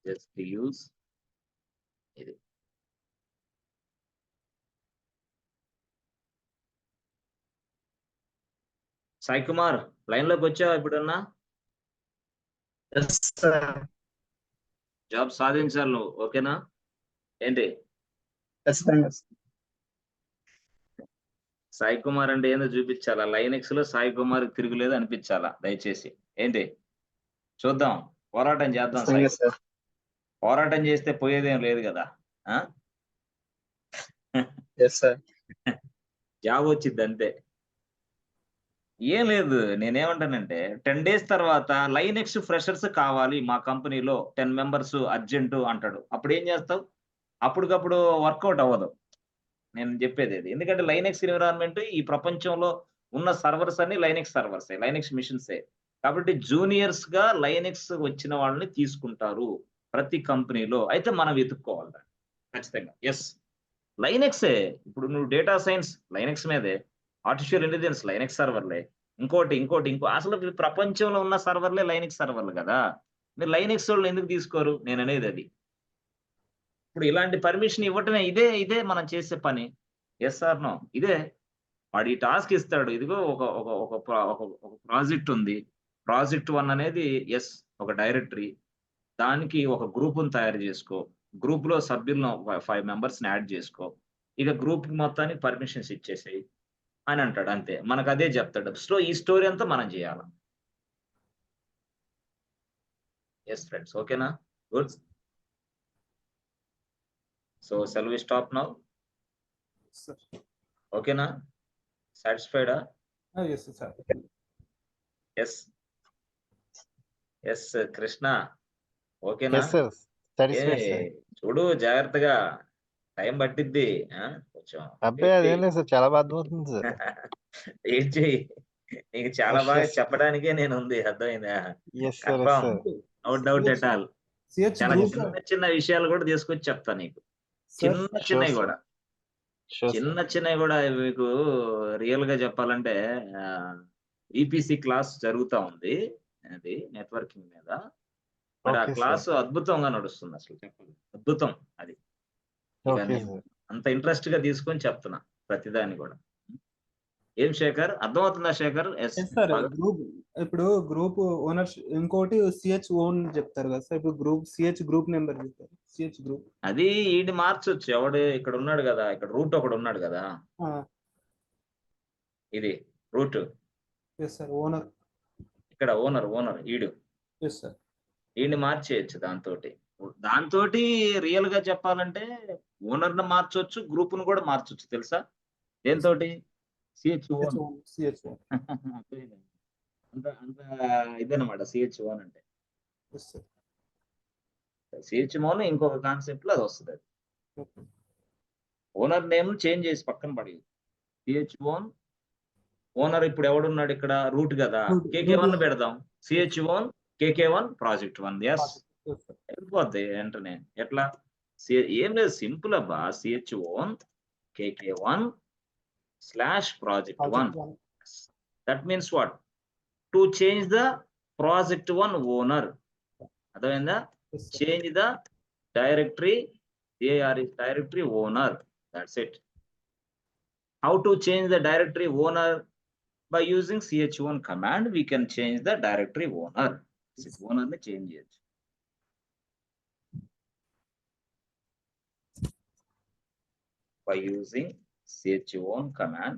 Just use ఇది. సాయి కుమార్ లైన్ లోకి వచ్చావా ఇప్పుడన్నా? జాబ్ సాధించాలి నువ్వు, ఓకేనా? ఏంటి సాయి కుమార్ అంటే ఏందో చూపించాలా, లైనెక్స్ లో సాయి కుమార్ తిరుగులేదు అనిపించాలా దయచేసి. ఏంటి చూద్దాం, పోరాటం చేద్దాం సాయి. పోరాటం చేస్తే పోయేదేం లేదు కదా. జాబ్ వచ్చిద్ది అంతే. ఏం లేదు. నేనేమంటానంటే 10 డేస్ తర్వాత లైనెక్స్ ఫ్రెషర్స్ కావాలి మా కంపెనీలో 10 మెంబర్స్ అర్జెంటు అంటాడు. అప్పుడేం చేస్తావు? అప్పటికప్పుడు వర్కౌట్ అవ్వదు. నేను చెప్పేదది. ఎందుకంటే లైనెక్స్ ఎన్విరాన్మెంట్ ఈ ప్రపంచంలో ఉన్న సర్వర్స్ అన్ని లైనెక్స్ సర్వర్సే. లైనెక్స్ మిషన్సే. కాబట్టి జూనియర్స్‌గా లైనెక్స్ వచ్చిన వాళ్ళని తీసుకుంటారు ప్రతి కంపెనీలో. అయితే మనం వెతుక్కోవాలి దాన్ని. ఖచ్చితంగా. యెస్. లైనెక్సే. ఇప్పుడు నువ్వు డేటా సైన్స్ లైనెక్స్ మీదే. ఆర్టిఫిషియల్ ఇంటెలిజెన్స్ లైనెక్స్ సర్వర్‌లే. ఇంకో అసలు ఈ ప్రపంచంలో ఉన్న సర్వర్‌లే లైనెక్స్ సర్వర్‌లు గదా! మీరు లైనెక్సోళ్ళని ఎందుకు తీసుకోరు? నేననేదది. ఇప్పుడు ఇలాంటి పర్మిషన్ ఇవ్వటమే ఇదే మనం చేసే పని. Yes or no? ఇదే. వాడు ఈ టాస్క్ ఇస్తాడు. ఇదిగో ఒక ఒక ఒక ప్ర ఒక ఒక ప్రాజెక్ట్ ఉంది. ప్రాజెక్ట్ 1 అనేది యెస్ ఒక డైరెక్టరీ. దానికి ఒక గ్రూప్‌ని తయారు జేసుకో. గ్రూప్‌లో సభ్యులను 5 మెంబర్స్‌ని యాడ్ జేసుకో. ఇక గ్రూప్‌కి మొత్తానికి పర్మిషన్స్ ఇచ్చేసేయి అని అంటాడు అంతే. మనకదే జెప్తాడు. ఈ స్టోరీ అంతా మనం జేయాల. Yes friends. ఓకేనా? Good. So shall we stop now? Sir. ఓకేనా? సాటిస్ఫైడా? Yes sir. Yes. Yes Krishna. ఓకేనా? Yes sir. ఏ సాటిస్ఫైడ్ సార్. చూడు జాగ్రత్తగా. టైం పట్టిద్ది. కొంచెం అబ్బే వెయిట్ అదేం చెయ్యి. లేదు సార్. చాలా బాగా అర్థమవుతుంది సార్. వెయిట్ చెయ్యి. నీకు చాలా బాగా యెస్. చెప్పడానికే నేనుంది. అర్థమైందా? Yes sir. Yes confirm. Sir. No doubt at C H all. C H చాలా గ్రూప్ చిన్న విషయాలు కూడా తీసుకొచ్చి చెప్తా నీకు. సార్. షూర్ చిన్నయి సార్. గూడా. Sure sir. చిన్నయి గూడా మీకు రియల్‌గా చెప్పాలంటే ఆహ్, ఈపీసీ క్లాస్ జరుగుతా ఉంది. అది నెట్వర్కింగ్ మీద. మరి ఆ ఓకే సార్. క్లాసు అద్భుతంగా నడుస్తుందసలు చెప్పాలి. అద్భుతం అది. ఇక ఓకే నేను సార్. అంత ఇంట్రెస్ట్‌గా తీసుకొని చెప్తున్నా ప్రతిదాన్ని గూడా. ఏం శేఖర్? అర్థమవుతుందా శేఖర్? యెస్. Yes sir. బాగా ఇప్పుడు గ్రూప్ ఇంకోటి సిహెచ్ ఓన్ చెప్తారు కదా సార్. ఇప్పుడు సిహెచ్ గ్రూప్ నెంబర్ చెప్తారు. CH group. అది ఈడిని మార్చొచ్చు. ఎవడు ఇక్కడ ఉన్నాడు గదా! ఇక్కడ రూట్ ఒకడున్నాడు గదా! ఇది రూట్. Yes sir. ఓనర్. ఇక్కడ ఓనర్ ఈడు. Yes sir. ఈడిని మార్చేయొచ్చు దాంతోటి. దాంతోటి రియల్‌గా చెప్పాలంటే ఓనర్‌ని మార్చొచ్చు. గ్రూప్‌ని గూడా మార్చొచ్చు తెలుసా? దేనితోటి? C H own. C H own. అంత అంత ఇదన్నమాట సిహెచ్ ఓన్ అంటే. Yes sir. సిహెచ్ ఓన్ ఇంకొక కాన్సెప్ట్‌లో అదొస్తదది. ఓకే. ఓనర్ నేమ్ చేంజ్ చేసి పక్కన పడేయి. సిహెచ్ ఓనర్ ఇప్పుడు ఎవడున్నాడు ఇక్కడ? రూట్ గదా! కేకే1 పెడదాం. C H own K K one project 1 yes. Yes sir. వెళ్ళిపోద్ది వెంటనే. ఎట్లా? ఏం లేదు సింపుల్ అబ్బా. C H own K K one slash project 1. Project 1. That means what? To change the project 1 owner. అర్థమైందా? Yes sir. Change the directory AR is directory owner. That's it. How to change the directory owner? By using ch1 command, we can change the directory owner. Owner ne change చేయొచ్చు. By using ch1 command,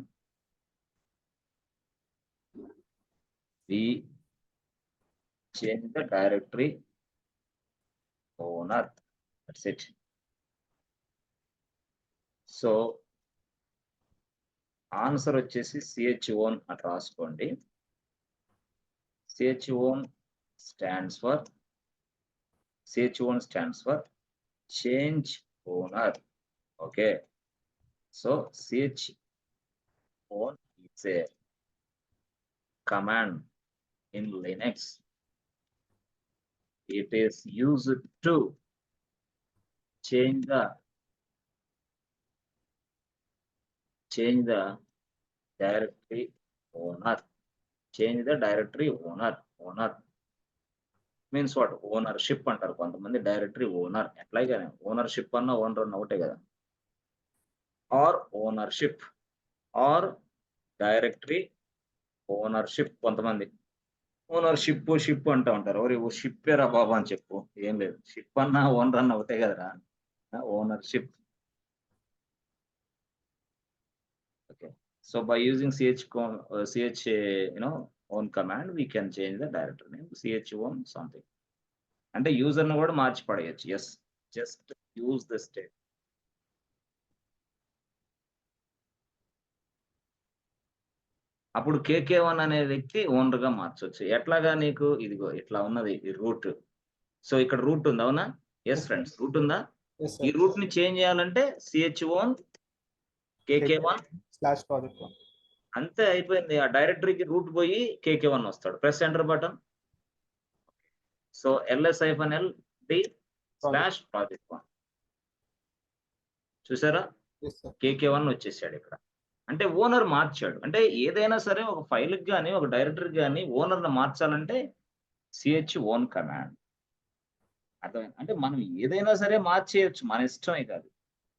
we change the directory owner. That's it. So answer వచ్చేసి ch1 అట్లా రాసుకోండి. ch1 stands for change owner. Okay. So ch1 is a command in Linux. It is used to change the directory owner. Change the directory owner. Owner means what? Ownership అంటారు కొంతమంది. Directory owner ఎట్లాగానే ownership అన్న owner అన్న ఒకటే కదా. Or ownership or directory ownership. కొంతమంది ship అంటూ ఉంటారు. ఓరి ఓ షిప్పేరా బాబా అని చెప్పు. ఏం లేదు. షిప్ అన్న ఓనర్ అన్న ఒకటే కదరా. Ownership. Okay. So by using own command, we can change the directory name ch1 something. అంటే యూజర్ ని కూడా మార్చి పడేయచ్చు. Yes. Just use the state. అప్పుడు KK1 అనే వ్యక్తి ఓనర్ గా మార్చొచ్చు. ఎట్లాగా నీకు ఇదిగో ఇట్లా ఉన్నది ఈ రూట్. సో ఇక్కడ రూట్ ఉంది అవునా? ఎస్ Yes, ఫ్రెండ్స్, రూట్ ఉందా? Yes, ఈ sir. రూట్ ని చేంజ్ చేయాలంటే CH own KK1 Slash project one. అంతే అయిపోయింది. ఆ డైరెక్టరీకి రూట్ పోయి KK1 వస్తాడు. Press enter button. So ls-ld /project1 చూసారా? Yes, sir. KK1 వచ్చేసాడు ఇక్కడ. అంటే ఓనర్ మార్చాడు. అంటే ఏదైనా సరే ఒక ఫైల్ గాని ఒక డైరెక్టరీ గాని ఓనర్ ని మార్చాలంటే CH ఓన్ కమాండ్. అర్థమైంది? అంటే మనం ఏదైనా సరే మార్చేయొచ్చు, మన ఇష్టమే కాదు.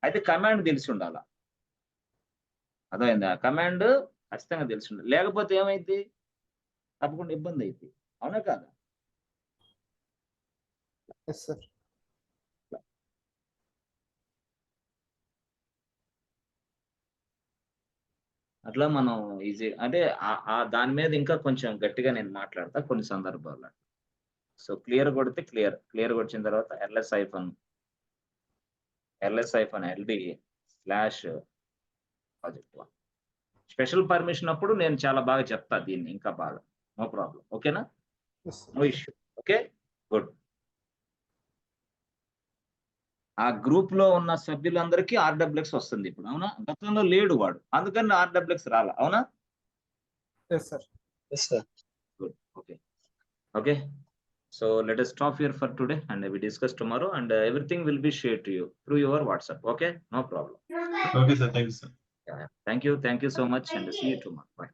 అయితే కమాండ్ తెలిసి ఉండాల. అర్థమైందా? కమాండ్ ఖచ్చితంగా తెలిసి ఉండాలి. లేకపోతే ఏమైంది? తప్పకుండా ఇబ్బంది అయింది. అవునా కాదా? Yes, sir. అట్లా మనం ఈజీ అంటే దాని మీద ఇంకా కొంచెం గట్టిగా నేను మాట్లాడతా కొన్ని సందర్భాల్లో. సో క్లియర్ కొడితే క్లియర్ వచ్చిన తర్వాత ls-ld/project1 స్పెషల్ పర్మిషన్ అప్పుడు నేను చాలా బాగా చెప్తా దీన్ని ఇంకా బాగా. No problem. ఓకేనా? Yes, sir. No issue. Okay, good. ఆ గ్రూప్ లో ఉన్న సభ్యులందరికీ RWX వస్తుంది ఇప్పుడు. అవునా? గతంలో లేడు వాడు, అందుకని RWX రాలా. అవునా? Yes, sir. Yes, sir. Good. Okay. So let us stop here for today and we discuss tomorrow and everything will be shared to you through your WhatsApp. Okay, no problem. Okay, sir. Thank you, sir. Yeah. Thank you so much and see you tomorrow. Bye.